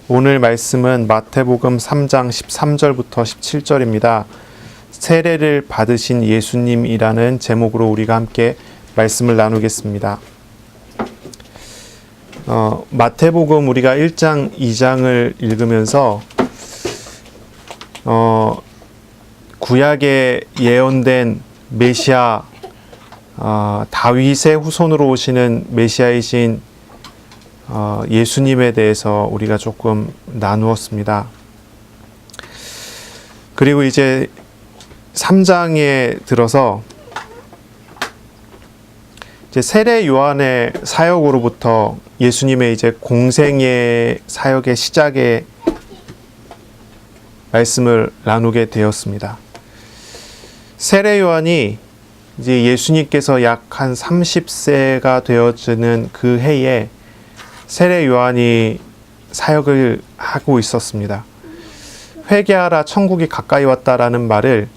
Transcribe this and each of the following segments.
오늘 말씀은 마태복음 3장 13절부터 17절입니다. 세례를 받으신 예수님이라는 제목으로 우리가 함께 말씀을 나누겠습니다. 마태복음 우리가 1장, 2장을 읽으면서 구약에 예언된 메시아, 다윗의 후손으로 오시는 메시아이신 예수님에 대해서 우리가 조금 나누었습니다. 그리고 이제 3장에 들어서 이제 세례 요한의 사역으로부터 예수님의 이제 공생의 사역의 시작에 말씀을 나누게 되었습니다. 세례 요한이 이제 예수님께서 약 한 30세가 되어지는 그 해에 세례 요한이 사역을 하고 있었습니다. 회개하라 천국이 가까이 왔다라는 말을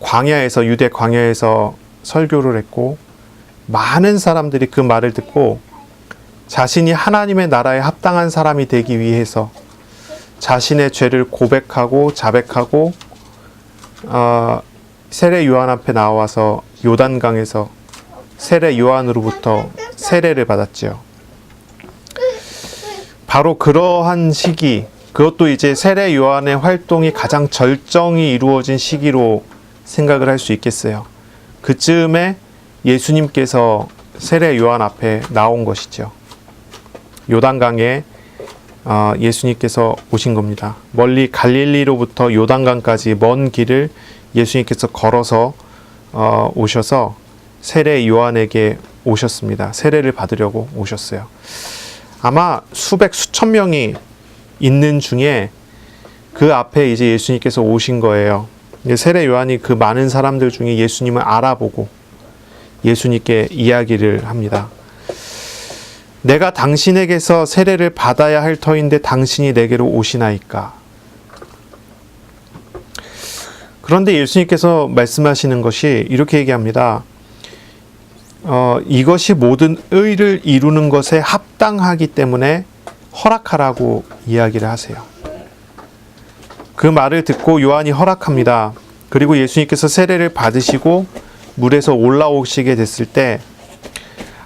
광야에서, 유대 광야에서 설교를 했고, 많은 사람들이 그 말을 듣고 자신이 하나님의 나라에 합당한 사람이 되기 위해서 자신의 죄를 고백하고 자백하고 세례 요한 앞에 나와서 요단강에서 세례 요한으로부터 세례를 받았지요. 바로 그러한 시기, 그것도 이제 세례 요한의 활동이 가장 절정이 이루어진 시기로 생각을 할 수 있겠어요. 그쯤에 예수님께서 세례 요한 앞에 나온 것이죠. 요단강에 예수님께서 오신 겁니다. 멀리 갈릴리로부터 요단강까지 먼 길을 예수님께서 걸어서 오셔서 세례 요한에게 오셨습니다. 세례를 받으려고 오셨어요. 아마 수백 수천 명이 있는 중에 그 앞에 이제 예수님께서 오신 거예요. 세례 요한이 그 많은 사람들 중에 예수님을 알아보고 예수님께 이야기를 합니다. 내가 당신에게서 세례를 받아야 할 터인데 당신이 내게로 오시나이까? 그런데 예수님께서 말씀하시는 것이 이렇게 얘기합니다. 이것이 모든 의를 이루는 것에 합당하기 때문에 허락하라고 이야기를 하세요. 그 말을 듣고 요한이 허락합니다. 그리고 예수님께서 세례를 받으시고 물에서 올라오시게 됐을 때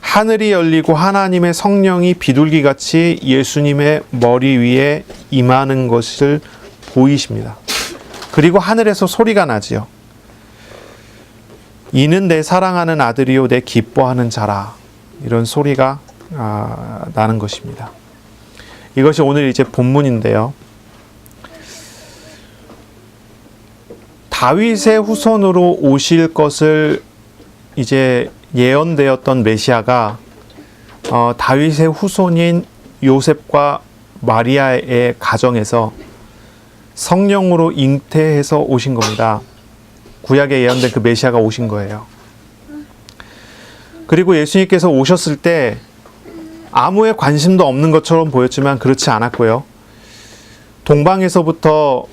하늘이 열리고 하나님의 성령이 비둘기같이 예수님의 머리 위에 임하는 것을 보이십니다. 그리고 하늘에서 소리가 나지요. 이는 내 사랑하는 아들이요 내 기뻐하는 자라. 이런 소리가 나는 것입니다. 이것이 오늘 이제 본문인데요. 다윗의 후손으로 오실 것을 이제 예언되었던 메시아가 다윗의 후손인 요셉과 마리아의 가정에서 성령으로 잉태해서 오신 겁니다. 구약에 예언된 그 메시아가 오신 거예요. 그리고 예수님께서 오셨을 때 아무의 관심도 없는 것처럼 보였지만 그렇지 않았고요. 동방에서부터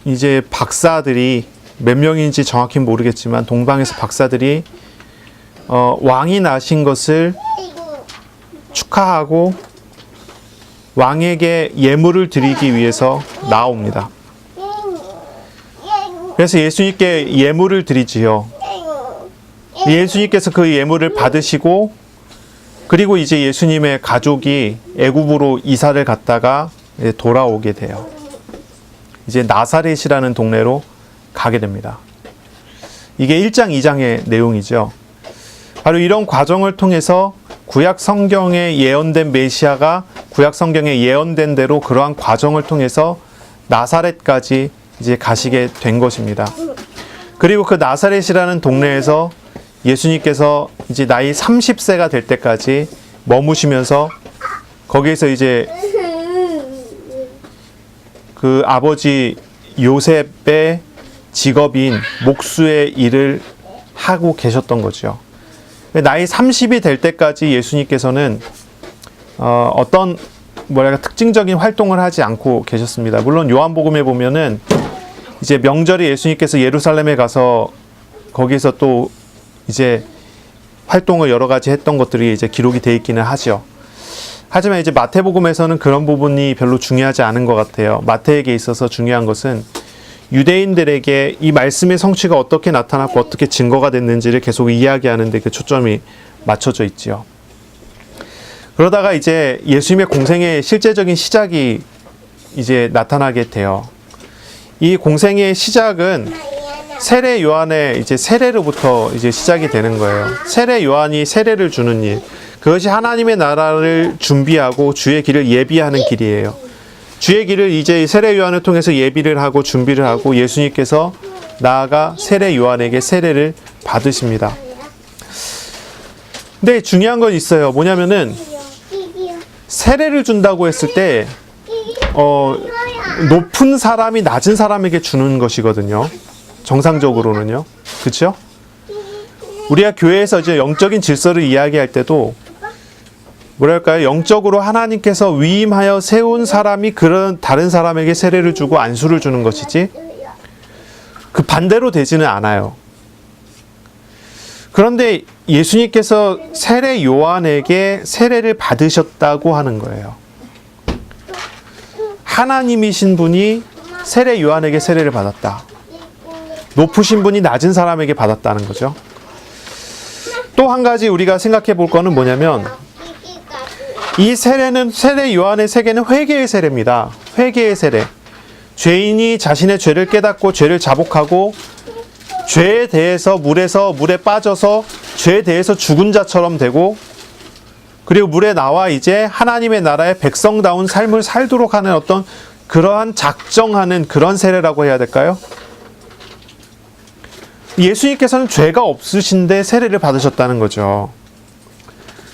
이제 박사들이 몇 명인지 정확히 모르겠지만 동방에서 박사들이 왕이 나신 것을 축하하고 왕에게 예물을 드리기 위해서 나옵니다. 그래서 예수님께 예물을 드리지요. 예수님께서 그 예물을 받으시고 그리고 이제 예수님의 가족이 애굽으로 이사를 갔다가 돌아오게 돼요. 이제 나사렛이라는 동네로 가게 됩니다. 이게 1장, 2장의 내용이죠. 바로 이런 과정을 통해서 구약 성경에 예언된 메시아가 구약 성경에 예언된 대로 그러한 과정을 통해서 나사렛까지 이제 가시게 된 것입니다. 그리고 그 나사렛이라는 동네에서 예수님께서 이제 나이 30세가 될 때까지 머무시면서 거기에서 이제 그 아버지 요셉의 직업인 목수의 일을 하고 계셨던 거죠. 나이 30이 될 때까지 예수님께서는 어떤 특징적인 활동을 하지 않고 계셨습니다. 물론 요한복음에 보면은 이제 명절에 예수님께서 예루살렘에 가서 거기서 또 이제 활동을 여러 가지 했던 것들이 이제 기록이 되어 있기는 하죠. 하지만 이제 마태복음에서는 그런 부분이 별로 중요하지 않은 것 같아요. 마태에게 있어서 중요한 것은 유대인들에게 이 말씀의 성취가 어떻게 나타났고 어떻게 증거가 됐는지를 계속 이야기하는 데 그 초점이 맞춰져 있지요. 그러다가 이제 예수님의 공생의 실제적인 시작이 이제 나타나게 돼요. 이 공생의 시작은 세례 요한의 이제 세례로부터 이제 시작이 되는 거예요. 세례 요한이 세례를 주는 일. 그것이 하나님의 나라를 준비하고 주의 길을 예비하는 길이에요. 주의 길을 이제 세례 요한을 통해서 예비를 하고 준비를 하고 예수님께서 나아가 세례 요한에게 세례를 받으십니다. 근데 중요한 건 있어요. 뭐냐면은 세례를 준다고 했을 때 높은 사람이 낮은 사람에게 주는 것이거든요. 정상적으로는요. 그렇죠? 우리가 교회에서 이제 영적인 질서를 이야기할 때도 뭐랄까요? 영적으로 하나님께서 위임하여 세운 사람이 그런 다른 사람에게 세례를 주고 안수를 주는 것이지 그 반대로 되지는 않아요. 그런데 예수님께서 세례 요한에게 세례를 받으셨다고 하는 거예요. 하나님이신 분이 세례 요한에게 세례를 받았다. 높으신 분이 낮은 사람에게 받았다는 거죠. 또 한 가지 우리가 생각해 볼 거는 뭐냐면 이 세례는 세례 요한의 세계는 회개의 세례입니다. 회개의 세례. 죄인이 자신의 죄를 깨닫고 죄를 자복하고 죄에 대해서 물에 빠져서 죄에 대해서 죽은 자처럼 되고 그리고 물에 나와 이제 하나님의 나라의 백성다운 삶을 살도록 하는 어떤 그러한 작정하는 그런 세례라고 해야 될까요? 예수님께서는 죄가 없으신데 세례를 받으셨다는 거죠.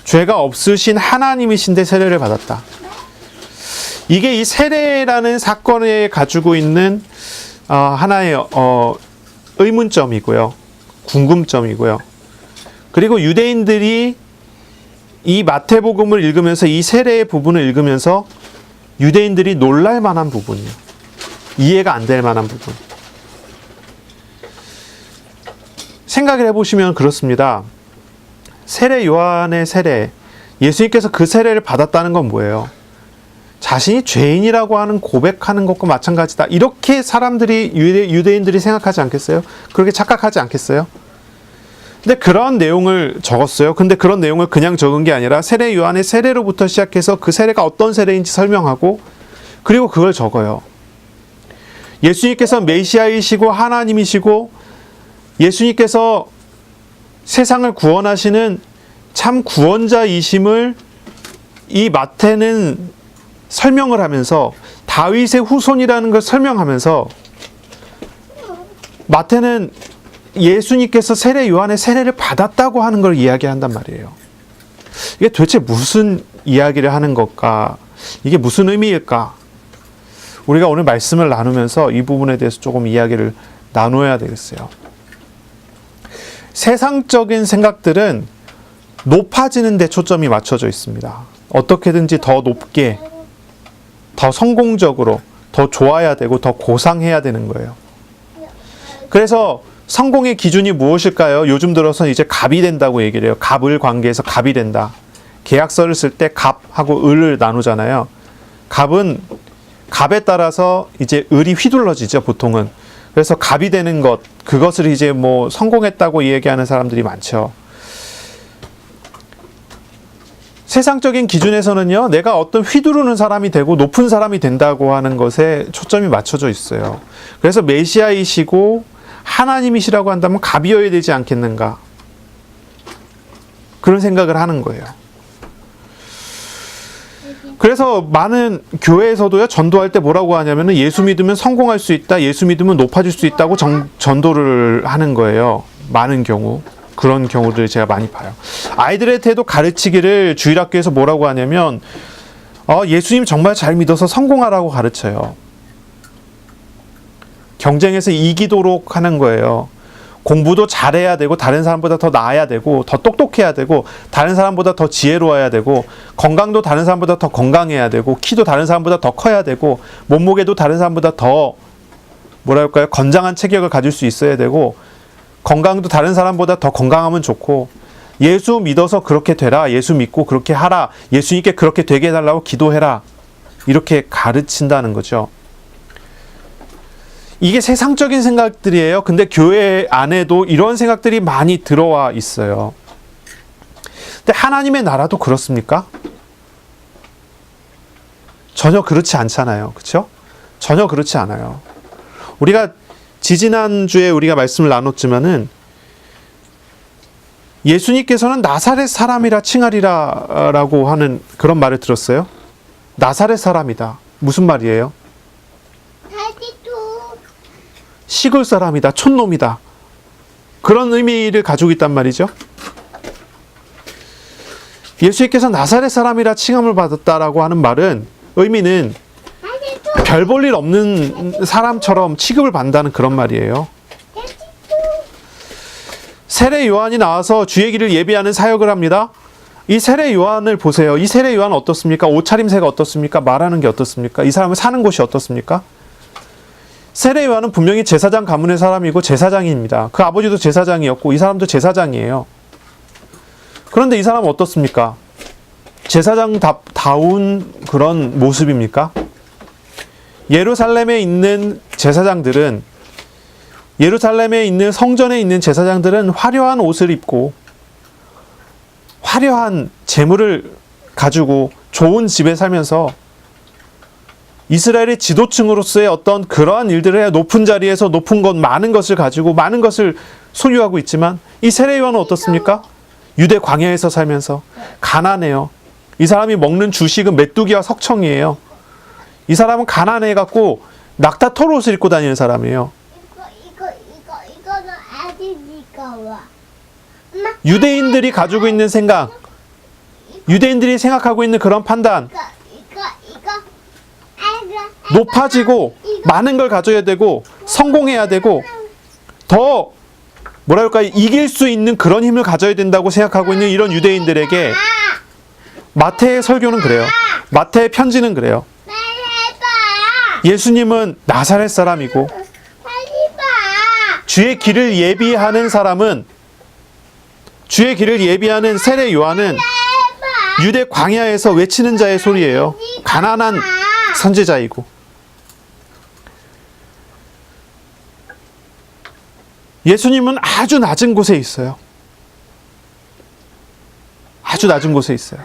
죄가 없으신 하나님이신데 세례를 받았다. 이게 이 세례라는 사건에 가지고 있는 하나의 의문점이고요. 궁금점이고요. 그리고 유대인들이 이 마태복음을 읽으면서 이 세례의 부분을 읽으면서 유대인들이 놀랄 만한 부분이에요. 이해가 안 될 만한 부분. 생각을 해보시면 그렇습니다. 세례 요한의 세례, 예수님께서 그 세례를 받았다는 건 뭐예요? 자신이 죄인이라고 하는 고백하는 것과 마찬가지다. 이렇게 사람들이 유대인들이 생각하지 않겠어요? 그렇게 착각하지 않겠어요? 근데 그런 내용을 적었어요. 근데 그런 내용을 그냥 적은 게 아니라 세례 요한의 세례로부터 시작해서 그 세례가 어떤 세례인지 설명하고 그리고 그걸 적어요. 예수님께서 메시아이시고 하나님이시고 예수님께서 세상을 구원하시는 참 구원자이심을 이 마태는 설명을 하면서 다윗의 후손이라는 걸 설명하면서 마태는 예수님께서 세례 요한의 세례를 받았다고 하는 걸 이야기한단 말이에요. 이게 도대체 무슨 이야기를 하는 걸까? 이게 무슨 의미일까? 우리가 오늘 말씀을 나누면서 이 부분에 대해서 조금 이야기를 나눠야 되겠어요. 세상적인 생각들은 높아지는 데 초점이 맞춰져 있습니다. 어떻게든지 더 높게, 더 성공적으로, 더 좋아야 되고 더 고상해야 되는 거예요. 그래서 성공의 기준이 무엇일까요? 요즘 들어서 이제 갑이 된다고 얘기를 해요. 갑을 관계에서 갑이 된다. 계약서를 쓸 때 갑하고 을을 나누잖아요. 갑에 따라서 이제 을이 휘둘러지죠, 보통은. 그래서 갑이 되는 것, 그것을 이제 뭐 성공했다고 얘기하는 사람들이 많죠. 세상적인 기준에서는요, 내가 어떤 휘두르는 사람이 되고 높은 사람이 된다고 하는 것에 초점이 맞춰져 있어요. 그래서 메시아이시고 하나님이시라고 한다면 갑이어야 되지 않겠는가? 그런 생각을 하는 거예요. 그래서 많은 교회에서도요, 전도할 때 뭐라고 하냐면은 예수 믿으면 성공할 수 있다, 예수 믿으면 높아질 수 있다고 전도를 하는 거예요. 많은 경우. 그런 경우들 제가 많이 봐요. 아이들한테도 가르치기를 주일학교에서 뭐라고 하냐면, 예수님 정말 잘 믿어서 성공하라고 가르쳐요. 경쟁에서 이기도록 하는 거예요. 공부도 잘해야 되고 다른 사람보다 더 나아야 되고 더 똑똑해야 되고 다른 사람보다 더 지혜로워야 되고 건강도 다른 사람보다 더 건강해야 되고 키도 다른 사람보다 더 커야 되고 몸무게도 다른 사람보다 더 뭐랄까요? 건장한 체격을 가질 수 있어야 되고 건강도 다른 사람보다 더 건강하면 좋고 예수 믿어서 그렇게 되라. 예수 믿고 그렇게 하라. 예수님께 그렇게 되게 해달라고 기도해라. 이렇게 가르친다는 거죠. 이게 세상적인 생각들이에요. 근데 교회 안에도 이런 생각들이 많이 들어와 있어요. 근데 하나님의 나라도 그렇습니까? 전혀 그렇지 않잖아요. 그렇죠? 전혀 그렇지 않아요. 우리가 지지난주에 우리가 말씀을 나눴지만은 예수님께서는 나사렛 사람이라 칭하리라 라고 하는 그런 말을 들었어요. 나사렛 사람이다. 무슨 말이에요? 시골 사람이다. 촌놈이다. 그런 의미를 가지고 있단 말이죠. 예수님께서 나사렛 사람이라 칭함을 받았다라고 하는 말은 의미는 별 볼 일 없는 사람처럼 취급을 받는다는 그런 말이에요. 세례 요한이 나와서 주의 길을 예비하는 사역을 합니다. 이 세례 요한을 보세요. 이 세례 요한은 어떻습니까? 옷차림새가 어떻습니까? 말하는 게 어떻습니까? 이 사람은 사는 곳이 어떻습니까? 세례 요한은 분명히 제사장 가문의 사람이고 제사장입니다. 그 아버지도 제사장이었고 이 사람도 제사장이에요. 그런데 이 사람은 어떻습니까? 제사장다운 그런 모습입니까? 예루살렘에 있는 제사장들은, 예루살렘에 있는 성전에 있는 제사장들은 화려한 옷을 입고 화려한 재물을 가지고 좋은 집에 살면서 이스라엘의 지도층으로서의 어떤 그러한 일들을 해야 높은 자리에서 높은 것, 많은 것을 가지고 많은 것을 소유하고 있지만 이 세례 요한은 어떻습니까? 유대 광야에서 살면서 가난해요. 이 사람이 먹는 주식은 메뚜기와 석청이에요. 이 사람은 가난해갖고 낙타 털옷을 입고 다니는 사람이에요. 이거는 아들니까 와. 유대인들이 가지고 있는 생각, 유대인들이 생각하고 있는 그런 판단, 높아지고 많은 걸 가져야 되고 성공해야 되고 더 뭐랄까 이길 수 있는 그런 힘을 가져야 된다고 생각하고 있는 이런 유대인들에게 마태의 설교는 그래요. 마태의 편지는 그래요. 예수님은 나사렛 사람이고 주의 길을 예비하는 사람은, 주의 길을 예비하는 세례 요한은 유대 광야에서 외치는 자의 소리예요. 가난한 선지자이고. 예수님은 아주 낮은 곳에 있어요. 아주 낮은 곳에 있어요.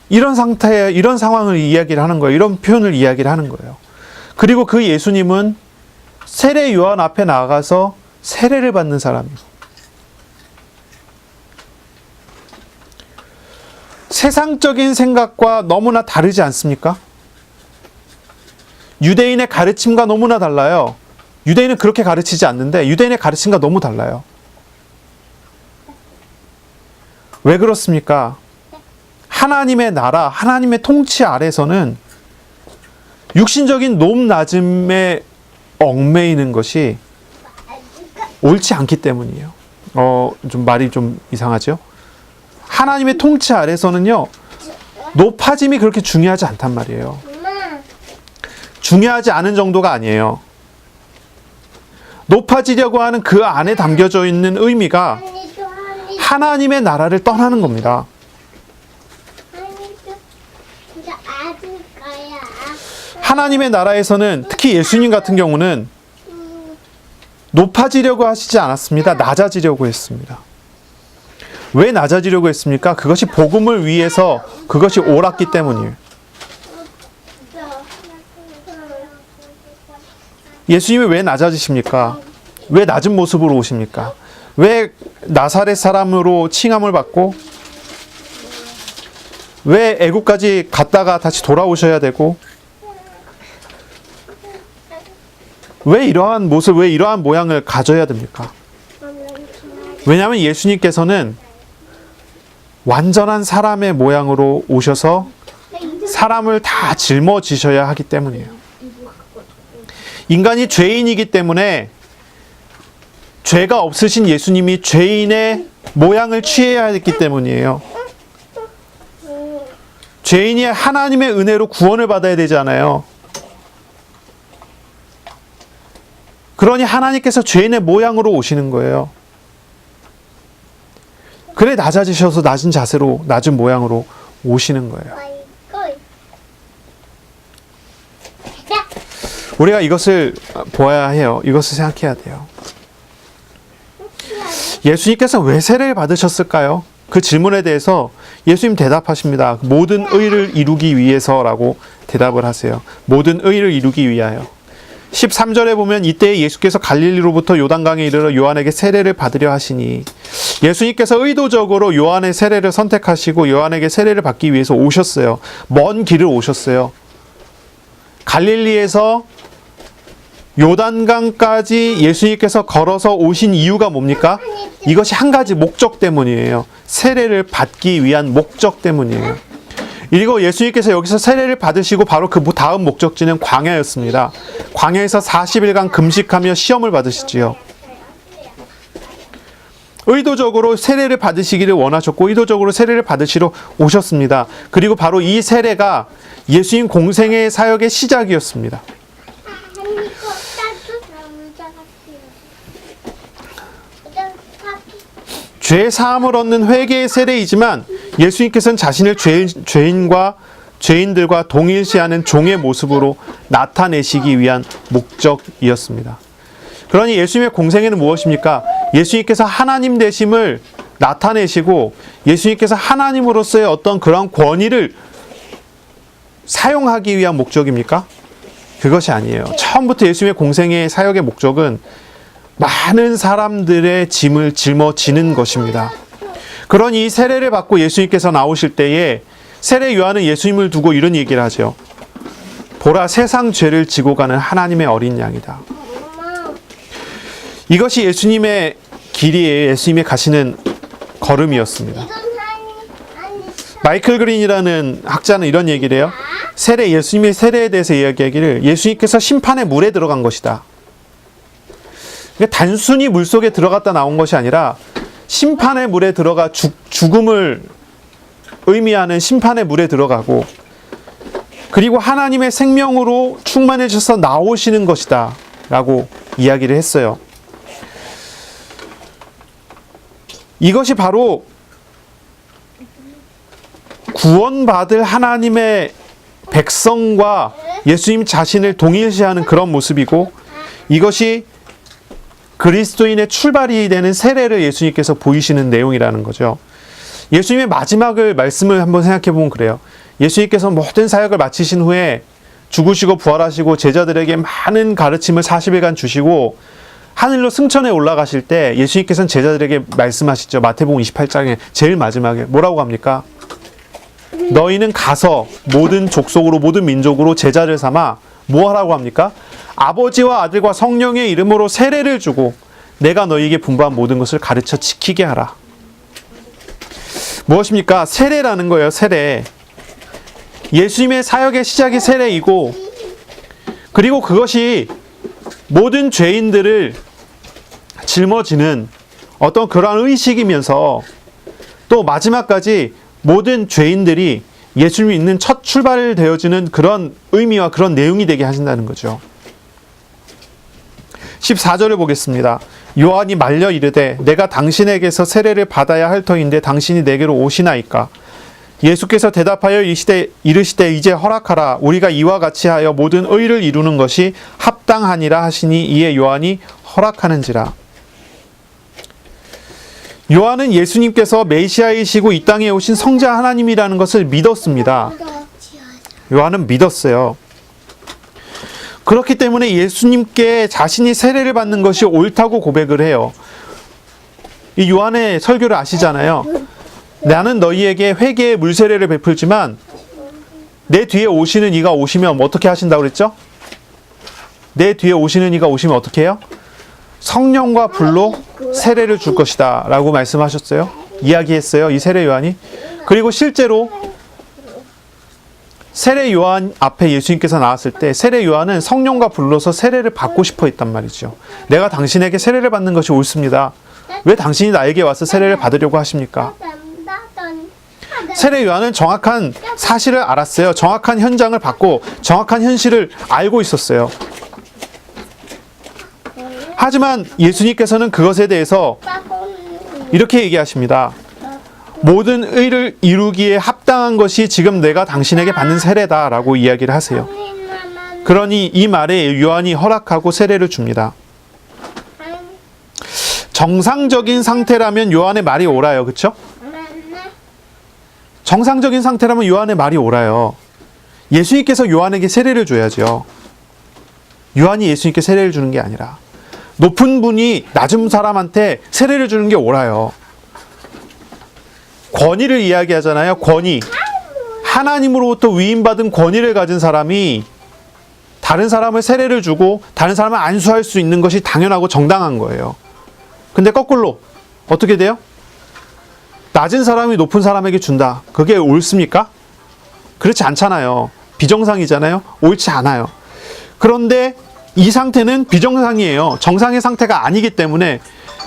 이런 상태에, 이런 상황을 이야기를 하는 거예요. 이런 표현을 이야기를 하는 거예요. 그리고 그 예수님은 세례 요한 앞에 나가서 세례를 받는 사람이에요. 세상적인 생각과 너무나 다르지 않습니까? 유대인의 가르침과 너무나 달라요. 유대인은 그렇게 가르치지 않는데 유대인의 가르침과 너무 달라요. 왜 그렇습니까? 하나님의 나라, 하나님의 통치 아래서는 육신적인 높낮음에 얽매이는 것이 옳지 않기 때문이에요. 좀 말이 좀 이상하죠? 하나님의 통치 아래서는요, 높아짐이 그렇게 중요하지 않단 말이에요. 중요하지 않은 정도가 아니에요. 높아지려고 하는 그 안에 담겨져 있는 의미가 하나님의 나라를 떠나는 겁니다. 하나님의 나라에서는 특히 예수님 같은 경우는 높아지려고 하시지 않았습니다. 낮아지려고 했습니다. 왜 낮아지려고 했습니까? 그것이 복음을 위해서 그것이 옳았기 때문이에요. 예수님이 왜 낮아지십니까? 왜 낮은 모습으로 오십니까? 왜 나사렛 사람으로 칭함을 받고 왜 애국까지 갔다가 다시 돌아오셔야 되고 왜 이러한 모습, 왜 이러한 모양을 가져야 됩니까? 왜냐하면 예수님께서는 완전한 사람의 모양으로 오셔서 사람을 다 짊어지셔야 하기 때문이에요. 인간이 죄인이기 때문에 죄가 없으신 예수님이 죄인의 모양을 취해야 했기 때문이에요. 죄인이 하나님의 은혜로 구원을 받아야 되잖아요. 그러니 하나님께서 죄인의 모양으로 오시는 거예요. 그래 낮아지셔서 낮은 자세로 낮은 모양으로 오시는 거예요. 우리가 이것을 보아야 해요. 이것을 생각해야 돼요. 예수님께서 왜 세례를 받으셨을까요? 그 질문에 대해서 예수님 대답하십니다. 모든 의를 이루기 위해서라고 대답을 하세요. 모든 의를 이루기 위하여. 13절에 보면 이때 예수께서 갈릴리로부터 요단강에 이르러 요한에게 세례를 받으려 하시니, 예수님께서 의도적으로 요한의 세례를 선택하시고 요한에게 세례를 받기 위해서 오셨어요. 먼 길을 오셨어요. 갈릴리에서 요단강까지 예수님께서 걸어서 오신 이유가 뭡니까? 이것이 한 가지 목적 때문이에요. 세례를 받기 위한 목적 때문이에요. 그리고 예수님께서 여기서 세례를 받으시고 바로 그 다음 목적지는 광야였습니다. 광야에서 40일간 금식하며 시험을 받으시지요. 의도적으로 세례를 받으시기를 원하셨고 의도적으로 세례를 받으시러 오셨습니다. 그리고 바로 이 세례가 예수님 공생의 사역의 시작이었습니다. 죄 사함을 얻는 회개의 세례이지만 예수님께서는 자신을 죄인들과 동일시하는 종의 모습으로 나타내시기 위한 목적이었습니다. 그러니 예수님의 공생애는 무엇입니까? 예수님께서 하나님 되심을 나타내시고 예수님께서 하나님으로서의 어떤 그런 권위를 사용하기 위한 목적입니까? 그것이 아니에요. 처음부터 예수님의 공생애의 사역의 목적은 많은 사람들의 짐을 짊어지는 것입니다. 그러니 이 세례를 받고 예수님께서 나오실 때에 세례 요한은 예수님을 두고 이런 얘기를 하죠. 보라, 세상 죄를 지고 가는 하나님의 어린 양이다. 이것이 예수님의 길이에요. 예수님이 가시는 걸음이었습니다. 마이클 그린이라는 학자는 이런 얘기를 해요. 예수님의 세례에 대해서 이야기하기를 예수님께서 심판의 물에 들어간 것이다. 단순히 물속에 들어갔다 나온 것이 아니라 심판의 물에 들어가 죽음을 의미하는 심판의 물에 들어가고 그리고 하나님의 생명으로 충만해져서 나오시는 것이다 라고 이야기를 했어요. 이것이 바로 구원받을 하나님의 백성과 예수님 자신을 동일시하는 그런 모습이고 이것이 그리스도인의 출발이 되는 세례를 예수님께서 보이시는 내용이라는 거죠. 예수님의 마지막을 말씀을 한번 생각해 보면 그래요. 예수님께서 모든 사역을 마치신 후에 죽으시고 부활하시고 제자들에게 많은 가르침을 40일간 주시고 하늘로 승천해 올라가실 때 예수님께서는 제자들에게 말씀하시죠. 마태복음 28장에 제일 마지막에 뭐라고 합니까? 너희는 가서 모든 족속으로 모든 민족으로 제자를 삼아 뭐 하라고 합니까? 아버지와 아들과 성령의 이름으로 세례를 주고 내가 너희에게 분부한 모든 것을 가르쳐 지키게 하라. 무엇입니까? 세례라는 거예요. 세례. 예수님의 사역의 시작이 세례이고 그리고 그것이 모든 죄인들을 짊어지는 어떤 그러한 의식이면서 또 마지막까지 모든 죄인들이 예수님이 있는 첫 출발 되어지는 그런 의미와 그런 내용이 되게 하신다는 거죠. 14절을 보겠습니다. 요한이 말려 이르되 내가 당신에게서 세례를 받아야 할 터인데 당신이 내게로 오시나이까? 예수께서 대답하여 이르시되 이제 허락하라. 우리가 이와 같이 하여 모든 의를 이루는 것이 합당하니라 하시니 이에 요한이 허락하는지라. 요한은 예수님께서 메시아이시고 이 땅에 오신 성자 하나님이라는 것을 믿었습니다. 요한은 믿었어요. 그렇기 때문에 예수님께 자신이 세례를 받는 것이 옳다고 고백을 해요. 이 요한의 설교를 아시잖아요. 나는 너희에게 회개의 물세례를 베풀지만 내 뒤에 오시는 이가 오시면 어떻게 하신다고 그랬죠? 내 뒤에 오시는 이가 오시면 어떻게 해요? 성령과 불로 세례를 줄 것이다 라고 말씀하셨어요. 이야기했어요. 이 세례 요한이. 그리고 실제로 세례 요한 앞에 예수님께서 나왔을 때 세례 요한은 성령과 불로서 세례를 받고 싶어 했단 말이죠. 내가 당신에게 세례를 받는 것이 옳습니다. 왜 당신이 나에게 와서 세례를 받으려고 하십니까? 세례 요한은 정확한 사실을 알았어요. 정확한 현장을 받고 정확한 현실을 알고 있었어요. 하지만 예수님께서는 그것에 대해서 이렇게 얘기하십니다. 모든 의를 이루기에 합당한 것이 지금 내가 당신에게 받는 세례다라고 이야기를 하세요. 그러니 이 말에 요한이 허락하고 세례를 줍니다. 정상적인 상태라면 요한의 말이 옳아요. 그렇죠? 정상적인 상태라면 요한의 말이 옳아요. 예수님께서 요한에게 세례를 줘야죠. 요한이 예수님께 세례를 주는 게 아니라 높은 분이 낮은 사람한테 세례를 주는 게 옳아요. 권위를 이야기하잖아요. 권위. 하나님으로부터 위임받은 권위를 가진 사람이 다른 사람을 세례를 주고 다른 사람을 안수할 수 있는 것이 당연하고 정당한 거예요. 근데 거꾸로 어떻게 돼요? 낮은 사람이 높은 사람에게 준다. 그게 옳습니까? 그렇지 않잖아요. 비정상이잖아요. 옳지 않아요. 그런데 이 상태는 비정상이에요. 정상의 상태가 아니기 때문에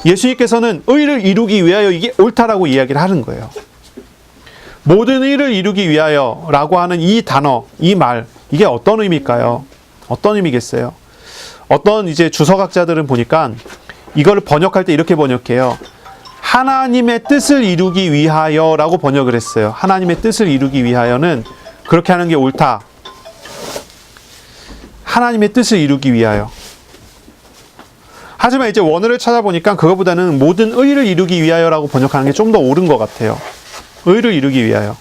예수님께서는 의를 이루기 위하여 이게 옳다라고 이야기를 하는 거예요. 모든 의를 이루기 위하여 라고 하는 이 단어, 이 말, 이게 어떤 의미일까요? 어떤 의미겠어요? 어떤 이제 주석학자들은 보니까 이거를 번역할 때 이렇게 번역해요. 하나님의 뜻을 이루기 위하여 라고 번역을 했어요. 하나님의 뜻을 이루기 위하여는 그렇게 하는 게 옳다. 하나님의 뜻을 이루기 위하여. 하지만 이제 원어를 찾아보니까 그거보다는 모든 의를 이루기 위하여라고 번역하는 게 좀 더 옳은 것 같아요. 의를 이루기 위하여.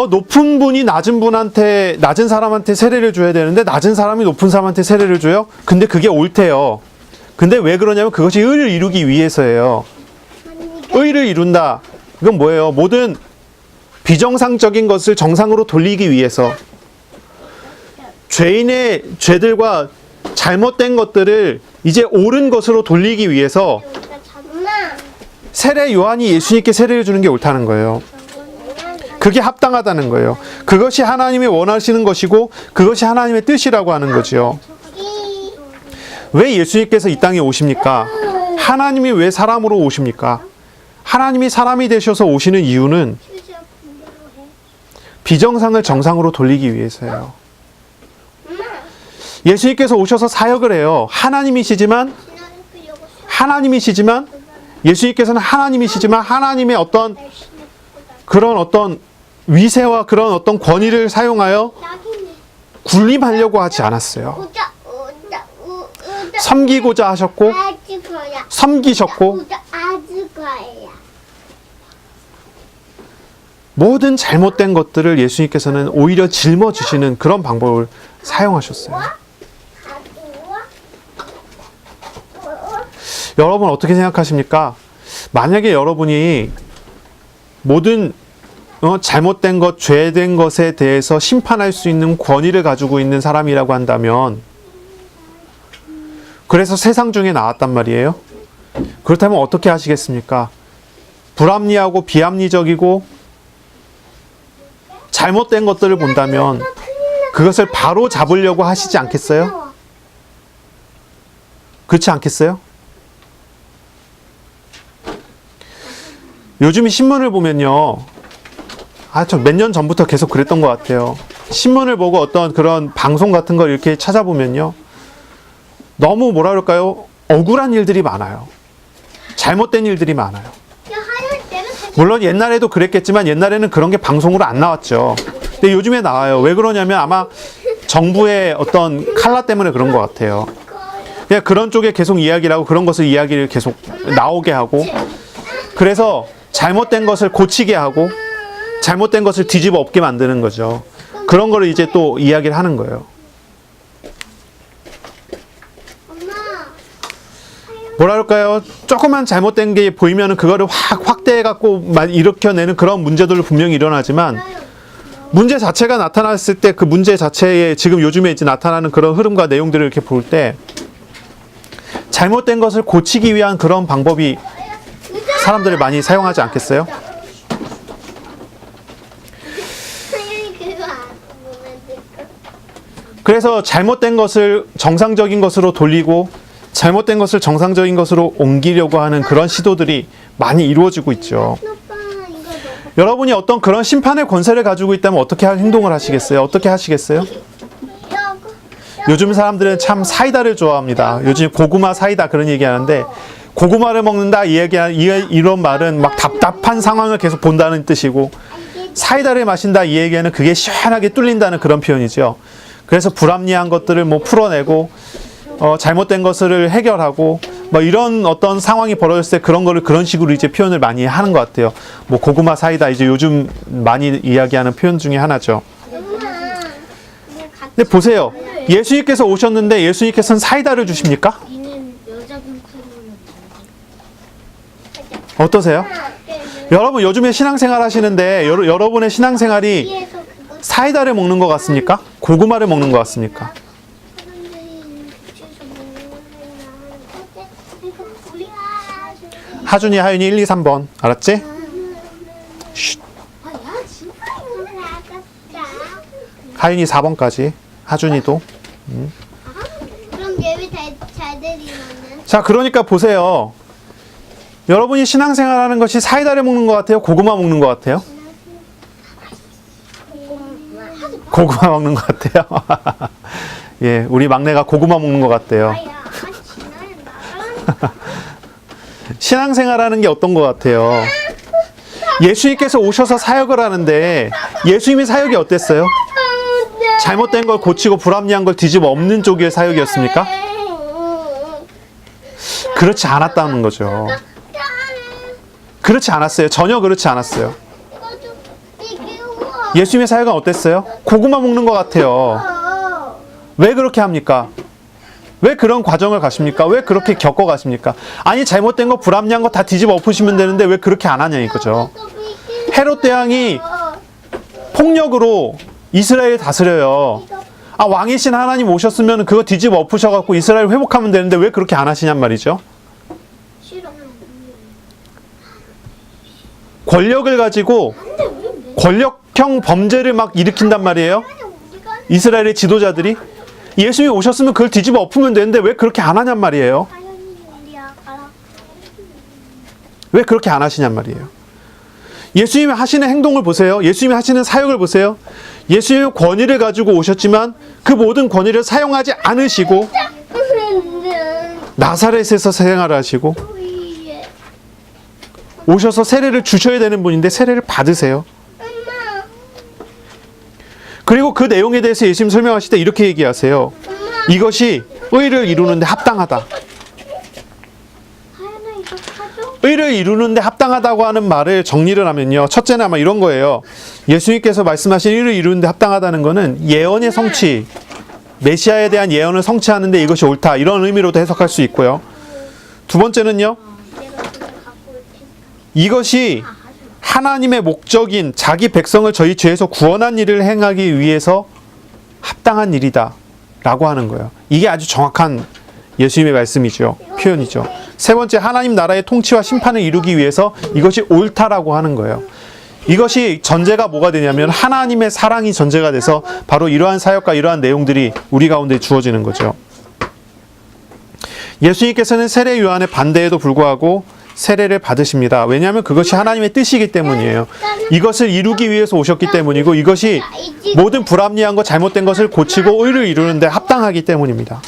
높은 분이 낮은 사람한테 세례를 줘야 되는데 낮은 사람이 높은 사람한테 세례를 줘요? 근데 그게 옳대요. 근데 왜 그러냐면 그것이 의를 이루기 위해서예요. 의를 이룬다. 이건 뭐예요? 모든 비정상적인 것을 정상으로 돌리기 위해서. 죄인의 죄들과 잘못된 것들을 이제 옳은 것으로 돌리기 위해서 세례 요한이 예수님께 세례를 주는 게 옳다는 거예요. 그게 합당하다는 거예요. 그것이 하나님이 원하시는 것이고 그것이 하나님의 뜻이라고 하는 거죠. 왜 예수님께서 이 땅에 오십니까? 하나님이 왜 사람으로 오십니까? 하나님이 사람이 되셔서 오시는 이유는 비정상을 정상으로 돌리기 위해서예요. 예수님께서 오셔서 사역을 해요. 하나님이시지만 예수님께서는 하나님이시지만 하나님의 어떤 그런 어떤 위세와 그런 어떤 권위를 사용하여 군림하려고 하지 않았어요. 섬기고자 하셨고 섬기셨고 모든 잘못된 것들을 예수님께서는 오히려 짊어지시는 그런 방법을 사용하셨어요. 여러분 어떻게 생각하십니까? 만약에 여러분이 모든 잘못된 것, 죄된 것에 대해서 심판할 수 있는 권위를 가지고 있는 사람이라고 한다면 그래서 세상 중에 나왔단 말이에요. 그렇다면 어떻게 하시겠습니까? 불합리하고 비합리적이고 잘못된 것들을 본다면 그것을 바로 잡으려고 하시지 않겠어요? 그렇지 않겠어요? 요즘 신문을 보면요. 저 몇 년 전부터 계속 그랬던 것 같아요. 신문을 보고 어떤 그런 방송 같은 걸 이렇게 찾아보면요. 너무 뭐라 그럴까요? 억울한 일들이 많아요. 잘못된 일들이 많아요. 물론 옛날에도 그랬겠지만 옛날에는 그런 게 방송으로 안 나왔죠. 근데 요즘에 나와요. 왜 그러냐면 아마 정부의 어떤 칼라 때문에 그런 것 같아요. 그냥 그런 쪽에 계속 이야기를 하고 그런 것을 이야기를 계속 나오게 하고 그래서 잘못된 것을 고치게 하고 잘못된 것을 뒤집어 엎게 만드는 거죠. 그런 거를 이제 또 이야기를 하는 거예요. 뭐라 그럴까요? 조그만 잘못된 게 보이면 그거를 확대해갖고 일으켜내는 그런 문제들도 분명히 일어나지만 문제 자체가 나타났을 때 그 문제 자체에 지금 요즘에 이제 나타나는 그런 흐름과 내용들을 이렇게 볼 때 잘못된 것을 고치기 위한 그런 방법이 사람들이 많이 사용하지 않겠어요? 그래서 잘못된 것을 정상적인 것으로 돌리고 잘못된 것을 정상적인 것으로 옮기려고 하는 그런 시도들이 많이 이루어지고 있죠. 여러분이 어떤 그런 심판의 권세를 가지고 있다면 어떻게 행동을 하시겠어요? 어떻게 하시겠어요? 요즘 사람들은 참 사이다를 좋아합니다. 요즘 고구마 사이다 그런 얘기하는데 고구마를 먹는다 이런 말은 막 답답한 상황을 계속 본다는 뜻이고 사이다를 마신다 이 얘기는 그게 시원하게 뚫린다는 그런 표현이죠. 그래서 불합리한 것들을 뭐 풀어내고 잘못된 것을 해결하고 뭐 이런 어떤 상황이 벌어졌을 때 그런 거를 그런 식으로 이제 표현을 많이 하는 것 같아요. 뭐 고구마 사이다 이제 요즘 많이 이야기하는 표현 중에 하나죠. 근데 보세요. 예수님께서 오셨는데 예수님께서는 사이다를 주십니까? 이는 여자분 크림은 어떠세요? 여러분 요즘에 신앙생활 하시는데 여러분의 신앙생활이 뒤에서 그거 사이다를 먹는 것 같습니까? 고구마를 먹는 것 같습니까? 사람들이 뒤에서 먹는 거나 이거 우리 하준이, 하윤이 1, 2, 3번 알았지? 쉿. 아야 진짜 나갔다. 하윤이 4번까지 하준이도. 그럼 예비 잘 되리면은 자 그러니까 보세요. 여러분이 신앙생활하는 것이 사이다를 먹는 것 같아요? 고구마 먹는 것 같아요? 고구마 먹는 것 같아요. 예, 우리 막내가 고구마 먹는 것 같대요. 아야 지나야 신앙생활하는 게 어떤 것 같아요? 예수님께서 오셔서 사역을 하는데 예수님의 사역이 어땠어요? 잘못된 걸 고치고 불합리한 걸 뒤집어 엎는 쪽의 사역이었습니까? 그렇지 않았다는 거죠. 그렇지 않았어요. 전혀 그렇지 않았어요. 예수님의 사역은 어땠어요? 고구마 먹는 것 같아요. 왜 그렇게 합니까? 왜 그런 과정을 가십니까? 왜 그렇게 겪어 가십니까? 아니 잘못된 거 불합리한 거 다 뒤집어 엎으시면 되는데 왜 그렇게 안 하냐 이거죠. 헤롯 대왕이 폭력으로 이스라엘 다스려요. 아 왕이신 하나님 오셨으면 그거 뒤집어 엎으셔갖고 이스라엘 회복하면 되는데 왜 그렇게 안 하시냔 말이죠. 싫어. 권력을 가지고 권력형 범죄를 막 일으킨단 말이에요. 이스라엘의 지도자들이 예수님이 오셨으면 그걸 뒤집어 엎으면 되는데 왜 그렇게 안 하냔 말이에요. 왜 그렇게 안 하시냔 말이에요. 예수님이 하시는 행동을 보세요. 예수님이 하시는 사역을 보세요. 예수님의 권위를 가지고 오셨지만 그 모든 권위를 사용하지 않으시고 나사렛에서 생활을 하시고 오셔서 세례를 주셔야 되는 분인데 세례를 받으세요. 그리고 그 내용에 대해서 예수님 설명하실 때 이렇게 얘기하세요. 이것이 의를 이루는데 합당하다. 의를 이루는데 합당하다고 하는 말을 정리를 하면요. 첫째는 아마 이런 거예요. 예수님께서 말씀하신 의를 이루는데 합당하다는 거는 예언의 성취, 메시아에 대한 예언을 성취하는데 이것이 옳다. 이런 의미로도 해석할 수 있고요. 두 번째는요. 이것이 하나님의 목적인 자기 백성을 저희 죄에서 구원한 일을 행하기 위해서 합당한 일이다 라고 하는 거예요. 이게 아주 정확한 예수님의 말씀이죠. 표현이죠. 세 번째, 하나님 나라의 통치와 심판을 이루기 위해서 이것이 옳다라고 하는 거예요. 이것이 전제가 뭐가 되냐면 하나님의 사랑이 전제가 돼서 바로 이러한 사역과 이러한 내용들이 우리 가운데 주어지는 거죠. 예수님께서는 세례 요한의 반대에도 불구하고 세례를 받으십니다. 왜냐하면 그것이 하나님의 뜻이기 때문이에요. 이것을 이루기 위해서 오셨기 때문이고 이것이 모든 불합리한 것, 잘못된 것을 고치고 의를 이루는데 합당하기 때문입니다.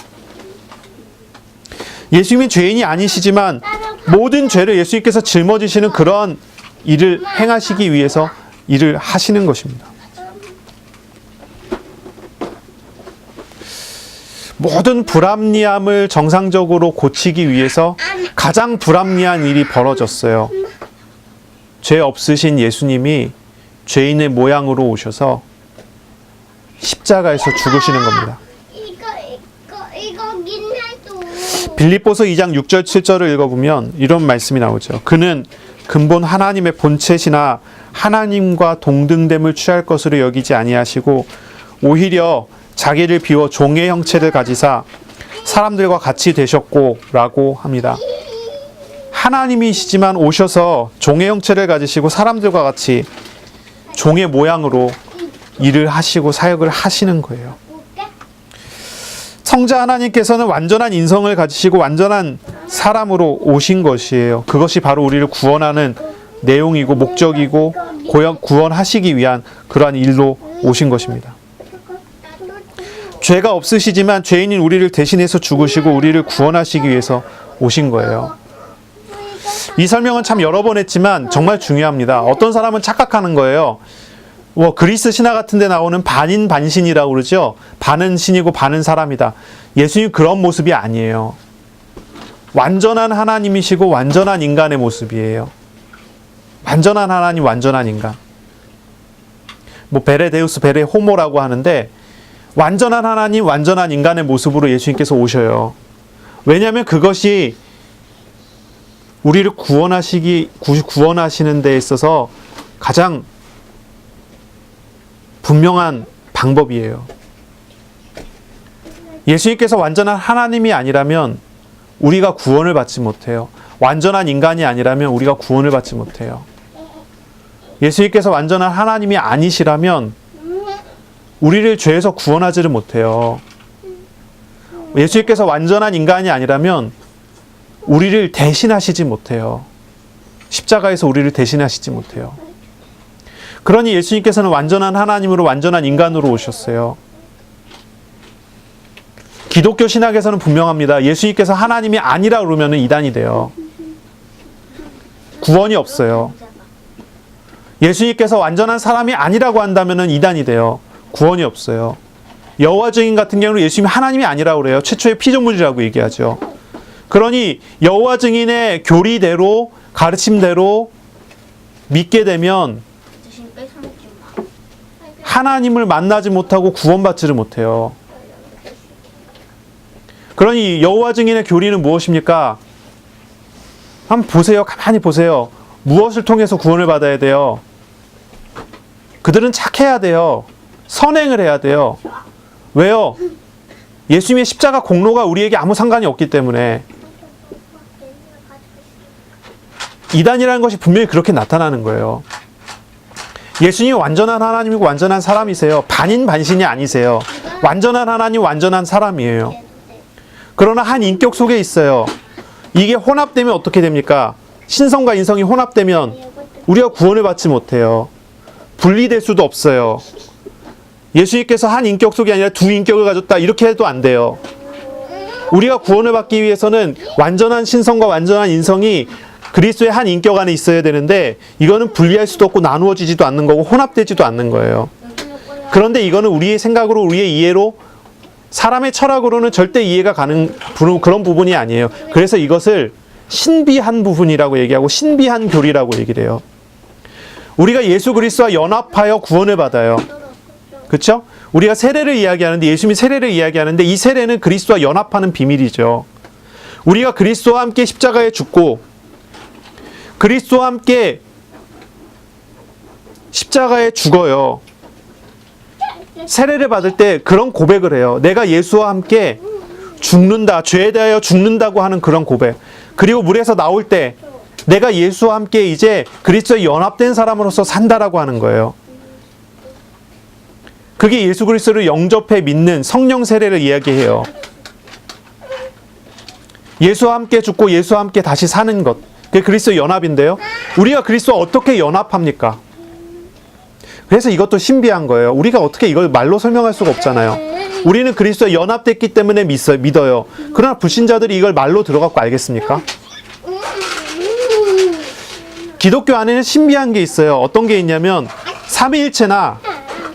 예수님이 죄인이 아니시지만 모든 죄를 예수님께서 짊어지시는 그런 일을 행하시기 위해서 일을 하시는 것입니다. 모든 불합리함을 정상적으로 고치기 위해서 가장 불합리한 일이 벌어졌어요. 죄 없으신 예수님이 죄인의 모양으로 오셔서 십자가에서 죽으시는 겁니다. 이거 민날도 빌립보서 2장 6절 7절을 읽어보면 이런 말씀이 나오죠. 그는 근본 하나님의 본체시나 하나님과 동등됨을 취할 것으로 여기지 아니하시고 오히려 자기를 비워 종의 형체를 가지사 사람들과 같이 되셨고 라고 합니다. 하나님이시지만 오셔서 종의 형체를 가지시고 사람들과 같이 종의 모양으로 일을 하시고 사역을 하시는 거예요. 성자 하나님께서는 완전한 인성을 가지시고 완전한 사람으로 오신 것이에요. 그것이 바로 우리를 구원하는 내용이고 목적이고 구원하시기 위한 그러한 일로 오신 것입니다. 죄가 없으시지만 죄인인 우리를 대신해서 죽으시고 우리를 구원하시기 위해서 오신 거예요. 이 설명은 참 여러 번 했지만 정말 중요합니다. 어떤 사람은 착각하는 거예요. 그리스 신화 같은 데 나오는 반인 반신이라고 그러죠. 반은 신이고 반은 사람이다. 예수님 그런 모습이 아니에요. 완전한 하나님이시고 완전한 인간의 모습이에요. 완전한 하나님, 완전한 인간. 베레 데우스, 베레 호모라고 하는데 완전한 하나님, 완전한 인간의 모습으로 예수님께서 오셔요. 왜냐하면 그것이 우리를 구원하시는 데 있어서 가장 분명한 방법이에요. 예수님께서 완전한 하나님이 아니라면 우리가 구원을 받지 못해요. 완전한 인간이 아니라면 우리가 구원을 받지 못해요. 예수님께서 완전한 하나님이 아니시라면 우리를 죄에서 구원하지를 못해요. 예수님께서 완전한 인간이 아니라면 우리를 대신하시지 못해요. 십자가에서 우리를 대신하시지 못해요. 그러니 예수님께서는 완전한 하나님으로 완전한 인간으로 오셨어요. 기독교 신학에서는 분명합니다. 예수님께서 하나님이 아니라 그러면 이단이 돼요. 구원이 없어요. 예수님께서 완전한 사람이 아니라고 한다면 이단이 돼요. 구원이 없어요. 여호와 증인 같은 경우는 예수님이 하나님이 아니라고 그래요. 최초의 피조물이라고 얘기하죠. 그러니 여호와 증인의 교리대로 가르침대로 믿게 되면 하나님을 만나지 못하고 구원받지를 못해요. 그러니 여호와 증인의 교리는 무엇입니까? 한번 보세요. 가만히 보세요. 무엇을 통해서 구원을 받아야 돼요? 그들은 착해야 돼요. 선행을 해야 돼요. 왜요? 예수님의 십자가 공로가 우리에게 아무 상관이 없기 때문에. 이단이라는 것이 분명히 그렇게 나타나는 거예요. 예수님이 완전한 하나님이고 완전한 사람이세요. 반인 반신이 아니세요. 완전한 하나님, 완전한 사람이에요. 그러나 한 인격 속에 있어요. 이게 혼합되면 어떻게 됩니까? 신성과 인성이 혼합되면 우리가 구원을 받지 못해요. 분리될 수도 없어요. 예수님께서 한 인격 속이 아니라 두 인격을 가졌다 이렇게 해도 안 돼요. 우리가 구원을 받기 위해서는 완전한 신성과 완전한 인성이 그리스도의 한 인격 안에 있어야 되는데 이거는 분리할 수도 없고 나누어지지도 않는 거고 혼합되지도 않는 거예요. 그런데 이거는 우리의 생각으로 우리의 이해로 사람의 철학으로는 절대 이해가 가는 그런 부분이 아니에요. 그래서 이것을 신비한 부분이라고 얘기하고 신비한 교리라고 얘기를 해요. 우리가 예수 그리스도와 연합하여 구원을 받아요. 그렇죠? 우리가 세례를 이야기하는데 예수님이 세례를 이야기하는데 이 세례는 그리스도와 연합하는 비밀이죠. 우리가 그리스도와 함께 십자가에 죽고 그리스도와 함께 십자가에 죽어요. 세례를 받을 때 그런 고백을 해요. 내가 예수와 함께 죽는다, 죄에 대하여 죽는다고 하는 그런 고백. 그리고 물에서 나올 때 내가 예수와 함께 이제 그리스도에 연합된 사람으로서 산다라고 하는 거예요. 그게 예수 그리스도를 영접해 믿는 성령 세례를 이야기해요. 예수와 함께 죽고 예수와 함께 다시 사는 것. 그게 그리스도의 연합인데요. 우리가 그리스도와 어떻게 연합합니까? 그래서 이것도 신비한 거예요. 우리가 어떻게 이걸 말로 설명할 수가 없잖아요. 우리는 그리스도에 연합됐기 때문에 믿어요. 그러나 불신자들이 이걸 말로 들어갖고 알겠습니까? 기독교 안에는 신비한 게 있어요. 어떤 게 있냐면 삼위일체나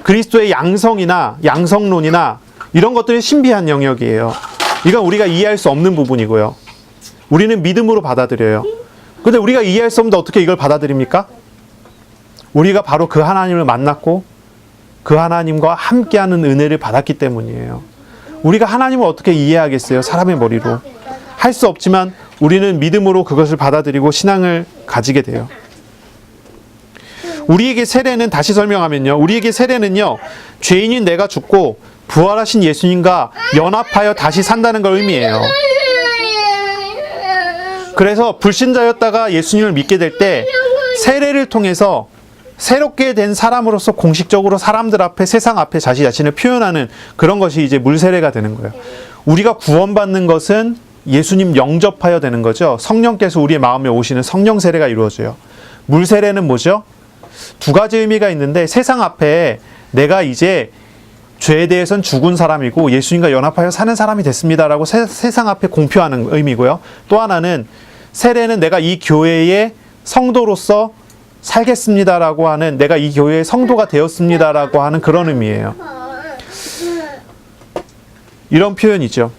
그리스도의 양성이나 양성론이나 이런 것들이 신비한 영역이에요. 이건 우리가 이해할 수 없는 부분이고요. 우리는 믿음으로 받아들여요. 근데 우리가 이해할 수 없는데 어떻게 이걸 받아들입니까? 우리가 바로 그 하나님을 만났고 그 하나님과 함께하는 은혜를 받았기 때문이에요. 우리가 하나님을 어떻게 이해하겠어요? 사람의 머리로. 할 수 없지만 우리는 믿음으로 그것을 받아들이고 신앙을 가지게 돼요. 우리에게 세례는 다시 설명하면요. 우리에게 세례는요. 죄인인 내가 죽고 부활하신 예수님과 연합하여 다시 산다는 걸 의미해요. 그래서 불신자였다가 예수님을 믿게 될 때 세례를 통해서 새롭게 된 사람으로서 공식적으로 사람들 앞에 세상 앞에 자기 자신을 표현하는 그런 것이 이제 물세례가 되는 거예요. 우리가 구원받는 것은 예수님 영접하여 되는 거죠. 성령께서 우리의 마음에 오시는 성령 세례가 이루어져요. 물세례는 뭐죠? 두 가지 의미가 있는데 세상 앞에 내가 이제 죄에 대해서는 죽은 사람이고 예수님과 연합하여 사는 사람이 됐습니다라고 세상 앞에 공표하는 의미고요. 또 하나는 세례는 내가 이 교회의 성도로서 살겠습니다라고 하는, 내가 이 교회의 성도가 되었습니다라고 하는 그런 의미예요. 이런 표현이죠.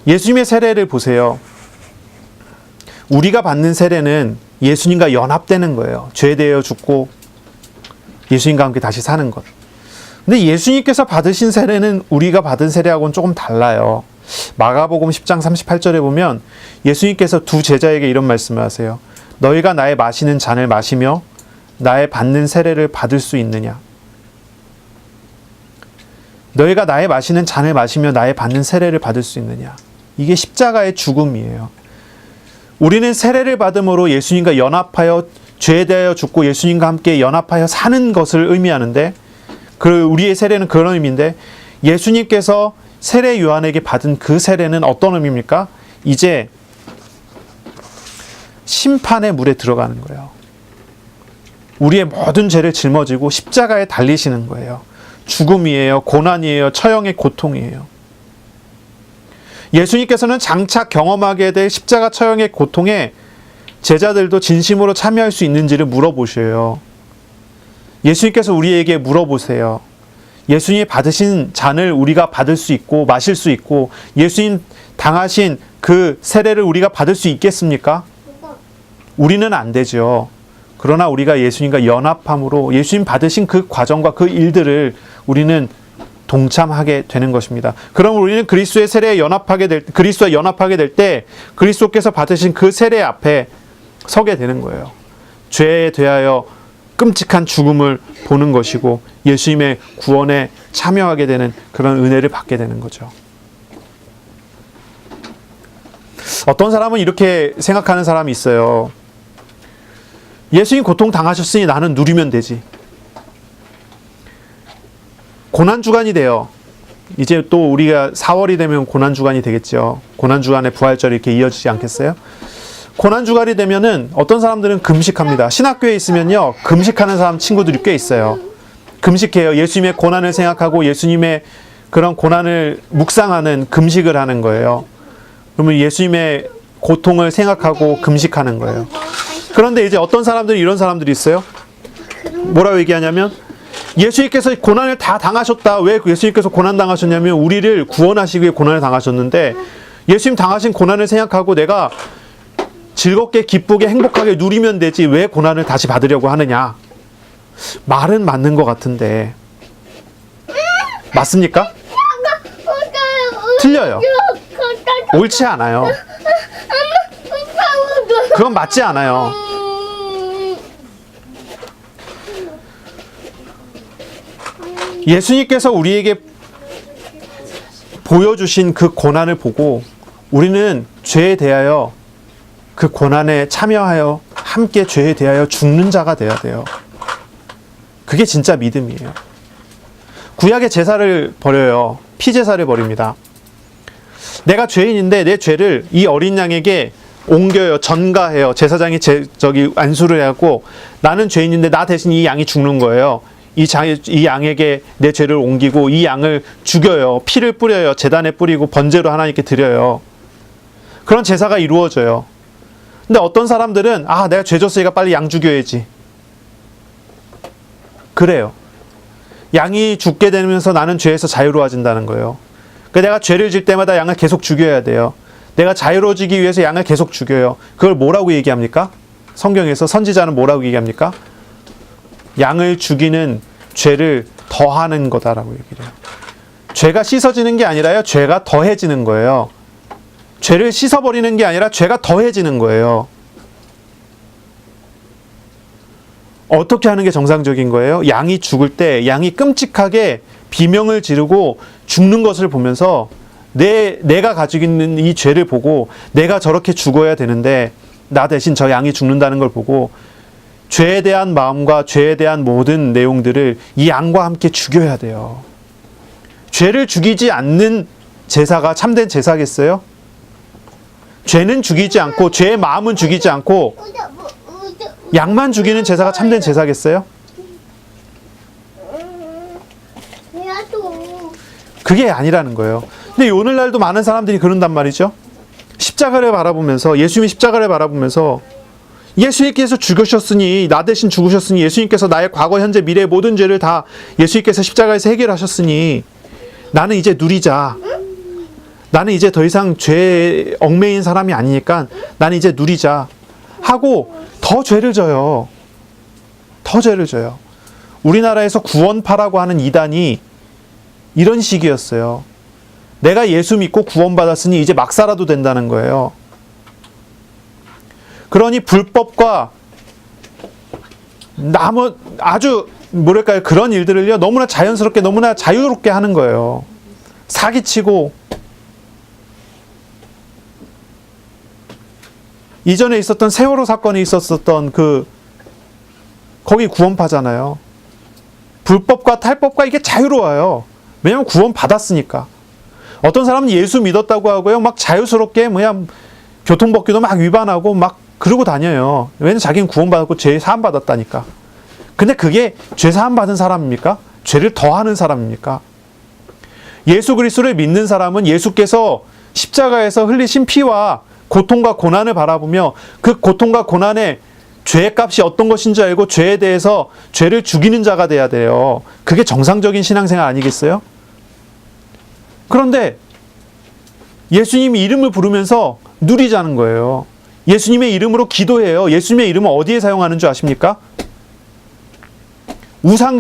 예수님의 세례를 보세요. 우리가 받는 세례는 예수님과 연합되는 거예요. 죄에 대하여 죽고 예수님과 함께 다시 사는 것. 근데 예수님께서 받으신 세례는 우리가 받은 세례하고는 조금 달라요. 마가복음 10장 38절에 보면 예수님께서 두 제자에게 이런 말씀을 하세요. 너희가 나의 마시는 잔을 마시며 나의 받는 세례를 받을 수 있느냐? 너희가 나의 마시는 잔을 마시며 나의 받는 세례를 받을 수 있느냐? 이게 십자가의 죽음이에요. 우리는 세례를 받음으로 예수님과 연합하여 죄에 대하여 죽고 예수님과 함께 연합하여 사는 것을 의미하는데, 우리의 세례는 그런 의미인데, 예수님께서 세례 요한에게 받은 그 세례는 어떤 의미입니까? 이제 심판의 물에 들어가는 거예요. 우리의 모든 죄를 짊어지고 십자가에 달리시는 거예요. 죽음이에요. 고난이에요. 처형의 고통이에요. 예수님께서는 장차 경험하게 될 십자가 처형의 고통에 제자들도 진심으로 참여할 수 있는지를 물어보셔요. 예수님께서 우리에게 물어보세요. 예수님이 받으신 잔을 우리가 받을 수 있고 마실 수 있고 예수님 당하신 그 세례를 우리가 받을 수 있겠습니까? 우리는 안 되죠. 그러나 우리가 예수님과 연합함으로 예수님 받으신 그 과정과 그 일들을 우리는 동참하게 되는 것입니다. 그럼 우리는 그리스도의 세례에 그리스도와 연합하게 될 때 그리스도께서 받으신 그 세례 앞에 서게 되는 거예요. 죄에 대하여 끔찍한 죽음을 보는 것이고 예수님의 구원에 참여하게 되는 그런 은혜를 받게 되는 거죠. 어떤 사람은 이렇게 생각하는 사람이 있어요. 예수님 고통 당하셨으니 나는 누리면 되지. 고난주간이 돼요. 이제 또 우리가 4월이 되면 고난주간이 되겠죠. 고난주간의 부활절이 이렇게 이어지지 않겠어요? 고난주간이 되면은 어떤 사람들은 금식합니다. 신학교에 있으면요, 금식하는 사람 친구들이 꽤 있어요. 금식해요. 예수님의 고난을 생각하고 예수님의 그런 고난을 묵상하는 금식을 하는 거예요. 그러면 예수님의 고통을 생각하고 금식하는 거예요. 그런데 이제 어떤 사람들이 이런 사람들이 있어요. 뭐라고 얘기하냐면 예수님께서 고난을 다 당하셨다. 왜 예수님께서 고난 당하셨냐면 우리를 구원하시기 위해 고난을 당하셨는데 예수님 당하신 고난을 생각하고 내가 즐겁게 기쁘게 행복하게 누리면 되지 왜 고난을 다시 받으려고 하느냐. 말은 맞는 것 같은데 맞습니까? 틀려요. 옳지 않아요. 그건 맞지 않아요. 예수님께서 우리에게 보여주신 그 고난을 보고 우리는 죄에 대하여 그 고난에 참여하여 함께 죄에 대하여 죽는 자가 되어야 돼요. 그게 진짜 믿음이에요. 구약의 제사를 버려요. 피제사를 버립니다. 내가 죄인인데 내 죄를 이 어린 양에게 옮겨요. 전가해요. 제사장이 안수를 하고 나는 죄인인데 나 대신 이 양이 죽는 거예요. 이 양에게 내 죄를 옮기고 이 양을 죽여요. 피를 뿌려요. 제단에 뿌리고 번제로 하나님께 드려요. 그런 제사가 이루어져요. 근데 어떤 사람들은 내가 죄 졌으니까 빨리 양 죽여야지. 그래요. 양이 죽게 되면서 나는 죄에서 자유로워진다는 거예요. 그러니까 내가 죄를 질 때마다 양을 계속 죽여야 돼요. 내가 자유로워지기 위해서 양을 계속 죽여요. 그걸 뭐라고 얘기합니까? 성경에서 선지자는 뭐라고 얘기합니까? 양을 죽이는 죄를 더하는 거다라고 얘기를 해요. 죄가 씻어지는 게 아니라요. 죄가 더해지는 거예요. 죄를 씻어버리는 게 아니라 죄가 더해지는 거예요. 어떻게 하는 게 정상적인 거예요? 양이 죽을 때 양이 끔찍하게 비명을 지르고 죽는 것을 보면서 내가 가지고 있는 이 죄를 보고 내가 저렇게 죽어야 되는데 나 대신 저 양이 죽는다는 걸 보고 죄에 대한 마음과 죄에 대한 모든 내용들을 이 양과 함께 죽여야 돼요. 죄를 죽이지 않는 제사가 참된 제사겠어요? 죄는 죽이지 않고 죄의 마음은 죽이지 않고 양만 죽이는 제사가 참된 제사겠어요? 그게 아니라는 거예요. 근데 오늘날도 많은 사람들이 그런단 말이죠. 십자가를 바라보면서, 예수님의 십자가를 바라보면서, 예수님께서 죽으셨으니, 나 대신 죽으셨으니, 예수님께서 나의 과거, 현재, 미래의 모든 죄를 다 예수님께서 십자가에서 해결하셨으니 나는 이제 누리자. 나는 이제 더 이상 죄에 얽매인 사람이 아니니까 나는 이제 누리자 하고 더 죄를 져요. 더 죄를 져요. 우리나라에서 구원파라고 하는 이단이 이런 식이었어요. 내가 예수 믿고 구원받았으니 이제 막 살아도 된다는 거예요. 그러니 불법과 아주 뭐랄까요, 그런 일들을요 너무나 자연스럽게, 너무나 자유롭게 하는 거예요. 사기치고. 이전에 있었던 세월호 사건이 있었던 거기 구원파잖아요. 불법과 탈법과 이게 자유로워요. 왜냐면 구원 받았으니까. 어떤 사람은 예수 믿었다고 하고요, 막 자유스럽게 교통법규도 막 위반하고 막 그러고 다녀요. 왜냐면 자기는 구원받았고 죄 사함 받았다니까. 근데 그게 죄 사함 받은 사람입니까? 죄를 더하는 사람입니까? 예수 그리스도를 믿는 사람은 예수께서 십자가에서 흘리신 피와 고통과 고난을 바라보며 그 고통과 고난의 죄의 값이 어떤 것인 줄 알고 죄에 대해서 죄를 죽이는 자가 돼야 돼요. 그게 정상적인 신앙생활 아니겠어요? 그런데 예수님의 이름을 부르면서 누리자는 거예요. 예수님의 이름으로 기도해요. 예수님의 이름을 어디에 사용하는 줄 아십니까?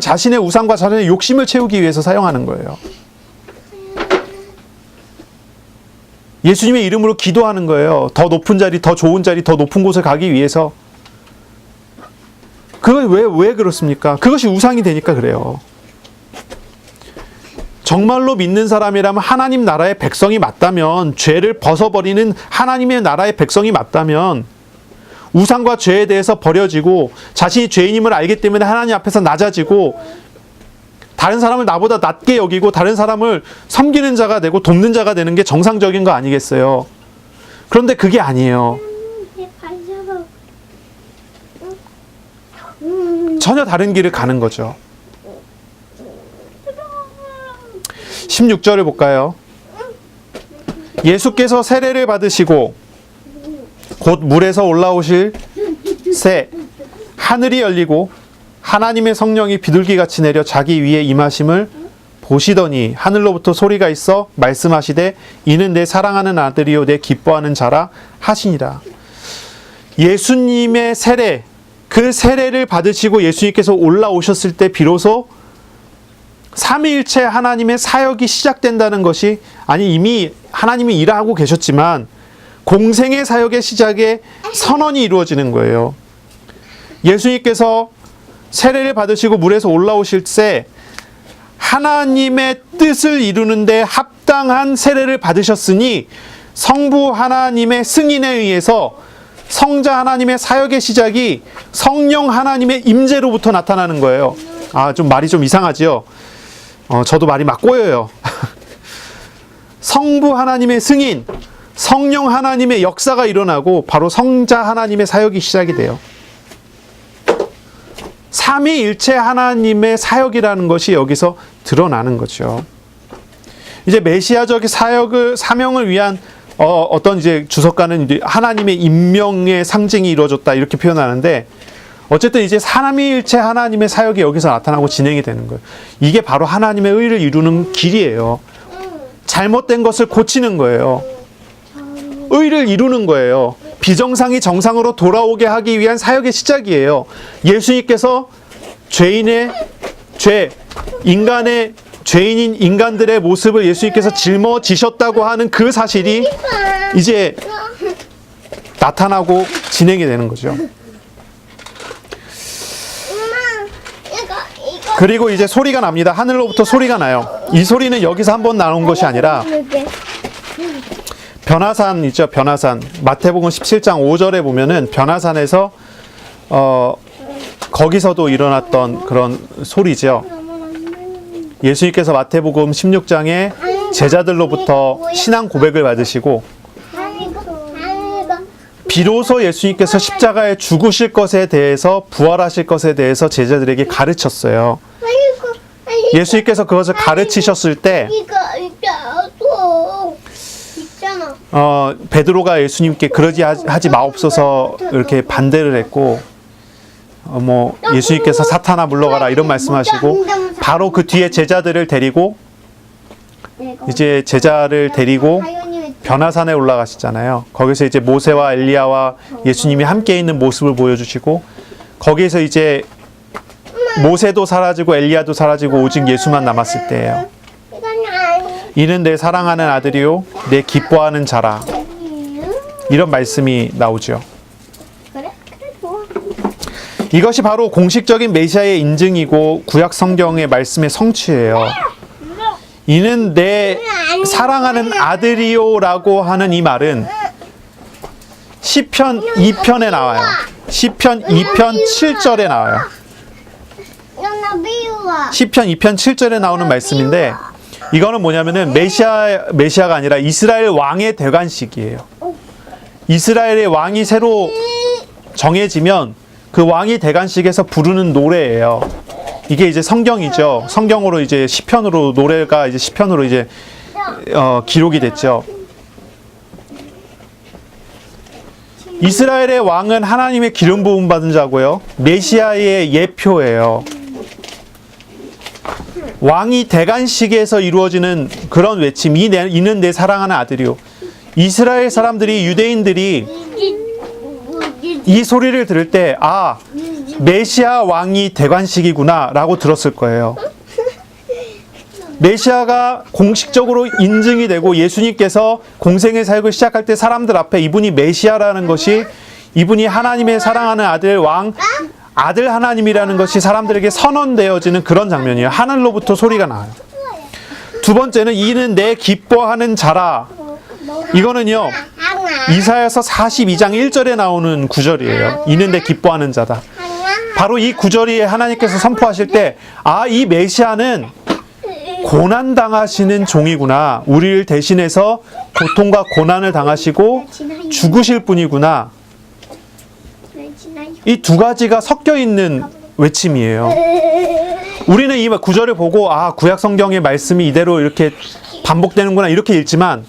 자신의 우상과 자신의 욕심을 채우기 위해서 사용하는 거예요. 예수님의 이름으로 기도하는 거예요. 더 높은 자리, 더 좋은 자리, 더 높은 곳을 가기 위해서. 그걸 왜 그렇습니까? 그것이 우상이 되니까 그래요. 정말로 믿는 사람이라면, 하나님 나라의 백성이 맞다면, 죄를 벗어버리는 하나님의 나라의 백성이 맞다면 우상과 죄에 대해서 버려지고 자신이 죄인임을 알기 때문에 하나님 앞에서 낮아지고 다른 사람을 나보다 낮게 여기고 다른 사람을 섬기는 자가 되고 돕는 자가 되는 게 정상적인 거 아니겠어요? 그런데 그게 아니에요. 전혀 다른 길을 가는 거죠. 16절을 볼까요? 예수께서 세례를 받으시고 곧 물에서 올라오실 새 하늘이 열리고 하나님의 성령이 비둘기같이 내려 자기 위에 임하심을 보시더니 하늘로부터 소리가 있어 말씀하시되 이는 내 사랑하는 아들이요 내 기뻐하는 자라 하시니라. 예수님의 세례, 그 세례를 받으시고 예수님께서 올라오셨을 때 비로소 삼위일체 하나님의 사역이 시작된다는 것이, 아니 이미 하나님이 일하고 계셨지만 공생의 사역의 시작에 선언이 이루어지는 거예요. 예수님께서 세례를 받으시고 물에서 올라오실 때 하나님의 뜻을 이루는 데 합당한 세례를 받으셨으니 성부 하나님의 승인에 의해서 성자 하나님의 사역의 시작이 성령 하나님의 임재로부터 나타나는 거예요. 좀 말이 좀 이상하지요? 저도 말이 막 꼬여요. 성부 하나님의 승인, 성령 하나님의 역사가 일어나고 바로 성자 하나님의 사역이 시작이 돼요. 삼위일체 하나님의 사역이라는 것이 여기서 드러나는 거죠. 이제 메시아적 사명을 위한 어떤 이제 주석가는 이제 하나님의 임명의 상징이 이루어졌다 이렇게 표현하는데, 어쨌든 이제 삼위일체 하나님의 사역이 여기서 나타나고 진행이 되는 거예요. 이게 바로 하나님의 의를 이루는 길이에요. 잘못된 것을 고치는 거예요. 의를 이루는 거예요. 비정상이 정상으로 돌아오게 하기 위한 사역의 시작이에요. 예수님께서 인간의 죄인인 인간들의 모습을 예수님께서 짊어지셨다고 하는 그 사실이 이제 나타나고 진행이 되는 거죠. 그리고 이제 소리가 납니다. 하늘로부터 소리가 나요. 이 소리는 여기서 한번 나온 것이 아니라 변화산 있죠. 변화산. 마태복음 17장 5절에 보면은 변화산에서 거기서도 일어났던 그런 소리죠. 예수님께서 마태복음 16장에 제자들로부터 신앙 고백을 받으시고 비로소 예수님께서 십자가에 죽으실 것에 대해서, 부활하실 것에 대해서 제자들에게 가르쳤어요. 예수님께서 그것을 가르치셨을 때 베드로가 예수님께 그러지 하지 마옵소서 이렇게 반대를 했고, 예수님께서 사탄아 물러가라 이런 말씀하시고, 바로 그 뒤에 제자들을 데리고 이제 제자를 데리고 변화산에 올라가시잖아요. 거기서 이제 모세와 엘리야와 예수님이 함께 있는 모습을 보여주시고, 거기에서 이제 모세도 사라지고 엘리야도 사라지고 오직 예수만 남았을 때예요. 이는 내 사랑하는 아들이요 내 기뻐하는 자라, 이런 말씀이 나오죠. 그래? 그래, 좋아. 이것이 바로 공식적인 메시아의 인증이고 구약 성경의 말씀의 성취예요. 이는 내 사랑하는 아들이요라고 하는 이 말은 시편 2편에 나와요. 시편 2편 7절에 나와요. 시편 2편 7절에 나오는 말씀인데, 이거는 뭐냐면은 메시아가 아니라 이스라엘 왕의 대관식이에요. 이스라엘의 왕이 새로 정해지면 그 왕이 대관식에서 부르는 노래예요. 이게 이제 성경이죠. 성경으로 이제 시편으로, 노래가 이제 시편으로 이제 기록이 됐죠. 이스라엘의 왕은 하나님의 기름 부음 받은 자고요, 메시아의 예표예요. 왕이 대관식에서 이루어지는 그런 외침, 이는 내 사랑하는 아들이요. 이스라엘 사람들이, 유대인들이 이 소리를 들을 때, 아, 메시아 왕이 대관식이구나 라고 들었을 거예요. 메시아가 공식적으로 인증이 되고 예수님께서 공생의 사역을 시작할 때 사람들 앞에 이분이 메시아라는 것이, 이분이 하나님의 사랑하는 아들, 왕, 아들 하나님이라는 것이 사람들에게 선언되어지는 그런 장면이에요. 하늘로부터 소리가 나요. 두 번째는 이는 내 기뻐하는 자라. 이거는요, 이사야서 42장 1절에 나오는 구절이에요. 이는 내 기뻐하는 자다. 바로 이 구절이 하나님께서 선포하실 때, 아, 이 메시아는 고난당하시는 종이구나. 우리를 대신해서 고통과 고난을 당하시고 죽으실 분이구나. 이 두 가지가 섞여 있는 외침이에요. 우리는 이 구절을 보고, 아, 구약 성경의 말씀이 이대로 이렇게 반복되는구나 이렇게 읽지만,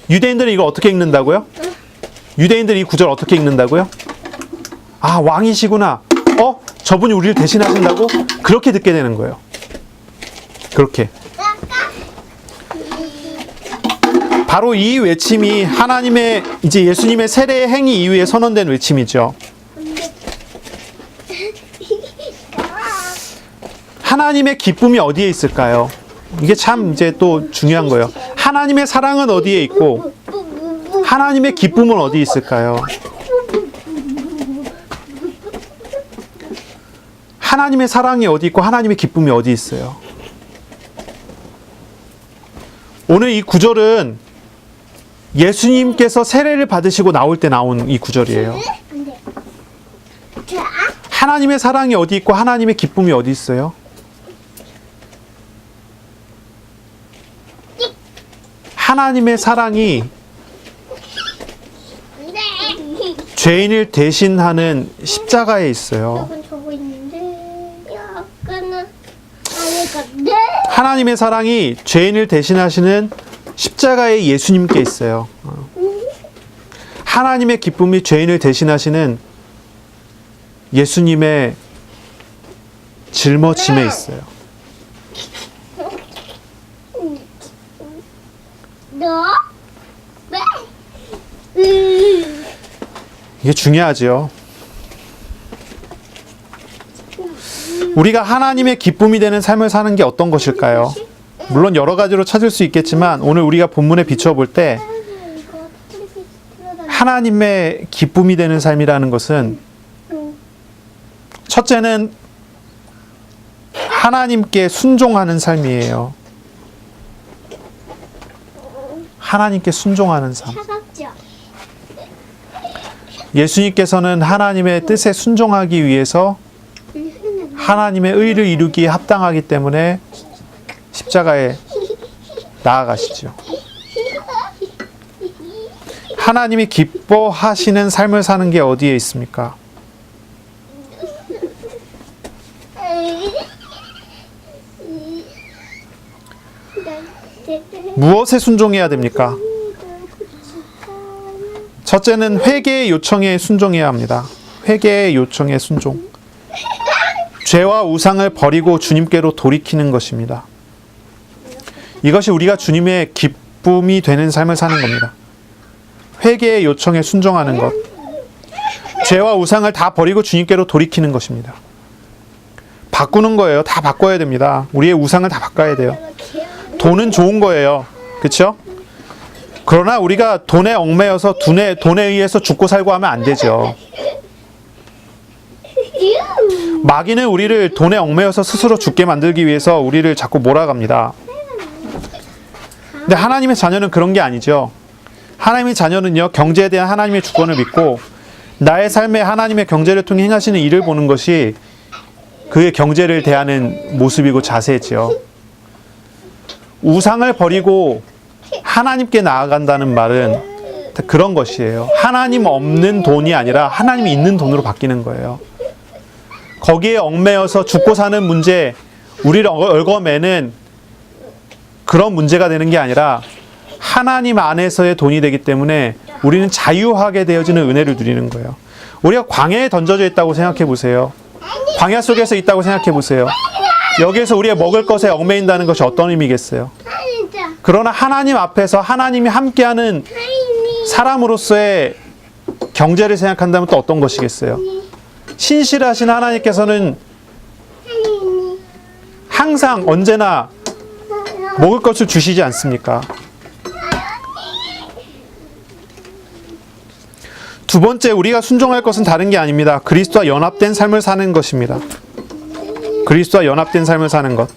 유대인들은 이거 어떻게 읽는다고요? 유대인들이 이 구절 어떻게 읽는다고요? 아, 왕이시구나. 저분이 우리를 대신하신다고? 그렇게 듣게 되는 거예요. 그렇게. 바로 이 외침이 하나님의, 이제 예수님의 세례의 행위 이후에 선언된 외침이죠. 하나님의 기쁨이 어디에 있을까요? 이게 참 이제 또 중요한 거예요. 하나님의 사랑은 어디에 있고 하나님의 기쁨은 어디 있을까요? 하나님의 사랑이 어디 있고 하나님의 기쁨이 어디 있어요? 오늘 이 구절은 예수님께서 세례를 받으시고 나올 때 나온 이 구절이에요. 하나님의 사랑이 어디 있고 하나님의 기쁨이 어디 있어요? 하나님의 사랑이 죄인을 대신하는 십자가에 있어요. 하나님의 사랑이 죄인을 대신하시는 십자가에 예수님께 있어요. 하나님의 기쁨이 죄인을 대신하시는 예수님의 짊어짐에 있어요. 이게 중요하죠. 우리가 하나님의 기쁨이 되는 삶을 사는 게 어떤 것일까요? 물론 여러 가지로 찾을 수 있겠지만, 오늘 우리가 본문에 비춰볼 때 하나님의 기쁨이 되는 삶이라는 것은, 첫째는 하나님께 순종하는 삶이에요. 하나님께 순종하는 삶. 예수님께서는 하나님의 뜻에 순종하기 위해서 하나님의 의를 이루기에 합당하기 때문에 십자가에 나아가시죠. 하나님이 기뻐하시는 삶을 사는 게 어디에 있습니까? 무엇에 순종해야 됩니까? 첫째는 회개의 요청에 순종해야 합니다. 회개의 요청에 순종. 죄와 우상을 버리고 주님께로 돌이키는 것입니다. 이것이 우리가 주님의 기쁨이 되는 삶을 사는 겁니다. 회개의 요청에 순종하는 것. 죄와 우상을 다 버리고 주님께로 돌이키는 것입니다. 바꾸는 거예요. 다 바꿔야 됩니다. 우리의 우상을 다 바꿔야 돼요. 돈은 좋은 거예요. 그렇죠? 그러나 우리가 돈에 얽매여서 돈에 의해서 죽고 살고 하면 안 되죠. 마귀는 우리를 돈에 얽매여서 스스로 죽게 만들기 위해서 우리를 자꾸 몰아갑니다. 근데 하나님의 자녀는 그런 게 아니죠. 하나님의 자녀는요, 경제에 대한 하나님의 주권을 믿고 나의 삶에 하나님의 경제를 통해 행하시는 일을 보는 것이 그의 경제를 대하는 모습이고 자세죠. 우상을 버리고 하나님께 나아간다는 말은 그런 것이에요. 하나님 없는 돈이 아니라 하나님이 있는 돈으로 바뀌는 거예요. 거기에 얽매여서 죽고 사는 문제, 우리를 얽어매는 그런 문제가 되는 게 아니라 하나님 안에서의 돈이 되기 때문에 우리는 자유하게 되어지는 은혜를 누리는 거예요. 우리가 광야에 던져져 있다고 생각해 보세요. 광야 속에서 있다고 생각해 보세요. 여기에서 우리의 먹을 것에 얽매인다는 것이 어떤 의미겠어요? 그러나 하나님 앞에서 하나님이 함께하는 사람으로서의 경제를 생각한다면 또 어떤 것이겠어요? 신실하신 하나님께서는 항상 언제나 먹을 것을 주시지 않습니까? 두 번째, 우리가 순종할 것은 다른 게 아닙니다. 그리스도와 연합된 삶을 사는 것입니다. 그리스도와 연합된 삶을 사는 것.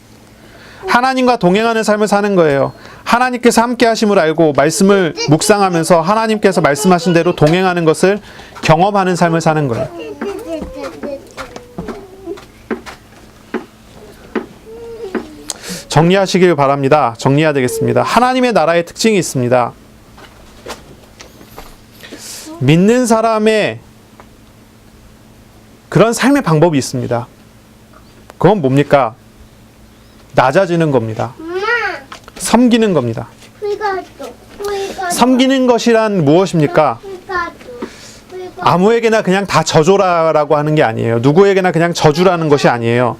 하나님과 동행하는 삶을 사는 거예요. 하나님께서 함께 하심을 알고 말씀을 묵상하면서 하나님께서 말씀하신 대로 동행하는 것을 경험하는 삶을 사는 거예요. 정리하시길 바랍니다. 정리해야 되겠습니다. 하나님의 나라의 특징이 있습니다. 믿는 사람의 그런 삶의 방법이 있습니다. 그건 뭡니까? 낮아지는 겁니다. 섬기는 겁니다. 섬기는 것이란 무엇입니까? 아무에게나 그냥 다 져줘라라고 하는 게 아니에요. 누구에게나 그냥 져주라는 것이 아니에요.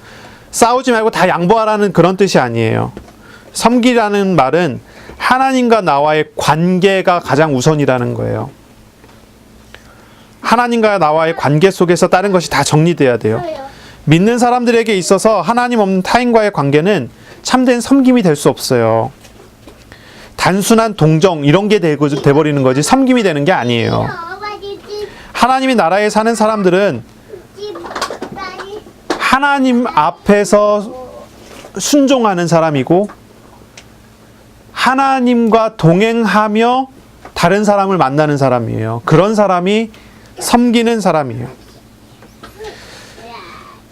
싸우지 말고 다 양보하라는 그런 뜻이 아니에요. 섬기라는 말은 하나님과 나와의 관계가 가장 우선이라는 거예요. 하나님과 나와의 관계 속에서 다른 것이 다 정리돼야 돼요. 믿는 사람들에게 있어서 하나님 없는 타인과의 관계는 참된 섬김이 될 수 없어요. 단순한 동정 이런 게 돼버리는 거지 섬김이 되는 게 아니에요. 하나님의 나라에 사는 사람들은 하나님 앞에서 순종하는 사람이고 하나님과 동행하며 다른 사람을 만나는 사람이에요. 그런 사람이 섬기는 사람이에요.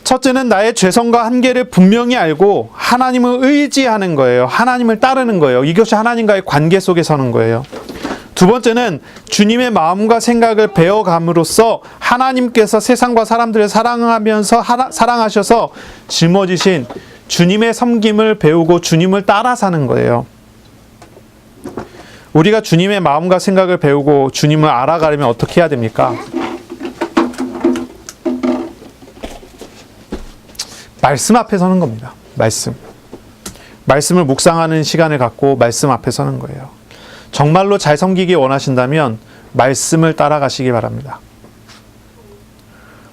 첫째는 나의 죄성과 한계를 분명히 알고 하나님을 의지하는 거예요. 하나님을 따르는 거예요. 이것이 하나님과의 관계 속에 서는 거예요. 두 번째는 주님의 마음과 생각을 배워감으로써 하나님께서 세상과 사람들을 사랑하셔서 짊어지신 주님의 섬김을 배우고 주님을 따라 사는 거예요. 우리가 주님의 마음과 생각을 배우고 주님을 알아가려면 어떻게 해야 됩니까? 말씀 앞에 서는 겁니다. 말씀을 묵상하는 시간을 갖고 말씀 앞에 서는 거예요. 정말로 잘 섬기기 원하신다면 말씀을 따라가시기 바랍니다.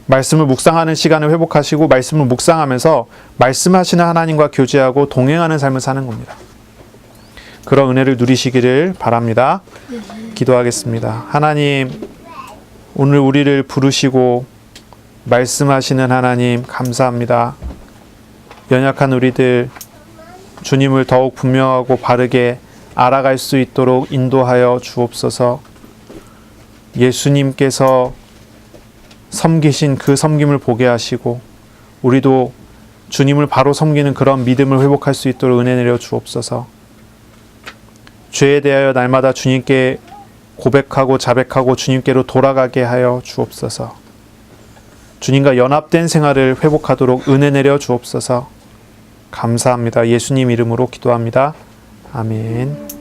말씀을 묵상하는 시간을 회복하시고 말씀을 묵상하면서 말씀하시는 하나님과 교제하고 동행하는 삶을 사는 겁니다. 그런 은혜를 누리시기를 바랍니다. 기도하겠습니다. 하나님, 오늘 우리를 부르시고 말씀하시는 하나님 감사합니다. 연약한 우리들 주님을 더욱 분명하고 바르게 알아갈 수 있도록 인도하여 주옵소서. 예수님께서 섬기신 그 섬김을 보게 하시고 우리도 주님을 바로 섬기는 그런 믿음을 회복할 수 있도록 은혜 내려 주옵소서. 죄에 대하여 날마다 주님께 고백하고 자백하고 주님께로 돌아가게 하여 주옵소서. 주님과 연합된 생활을 회복하도록 은혜 내려 주옵소서. 감사합니다. 예수님 이름으로 기도합니다. 아멘.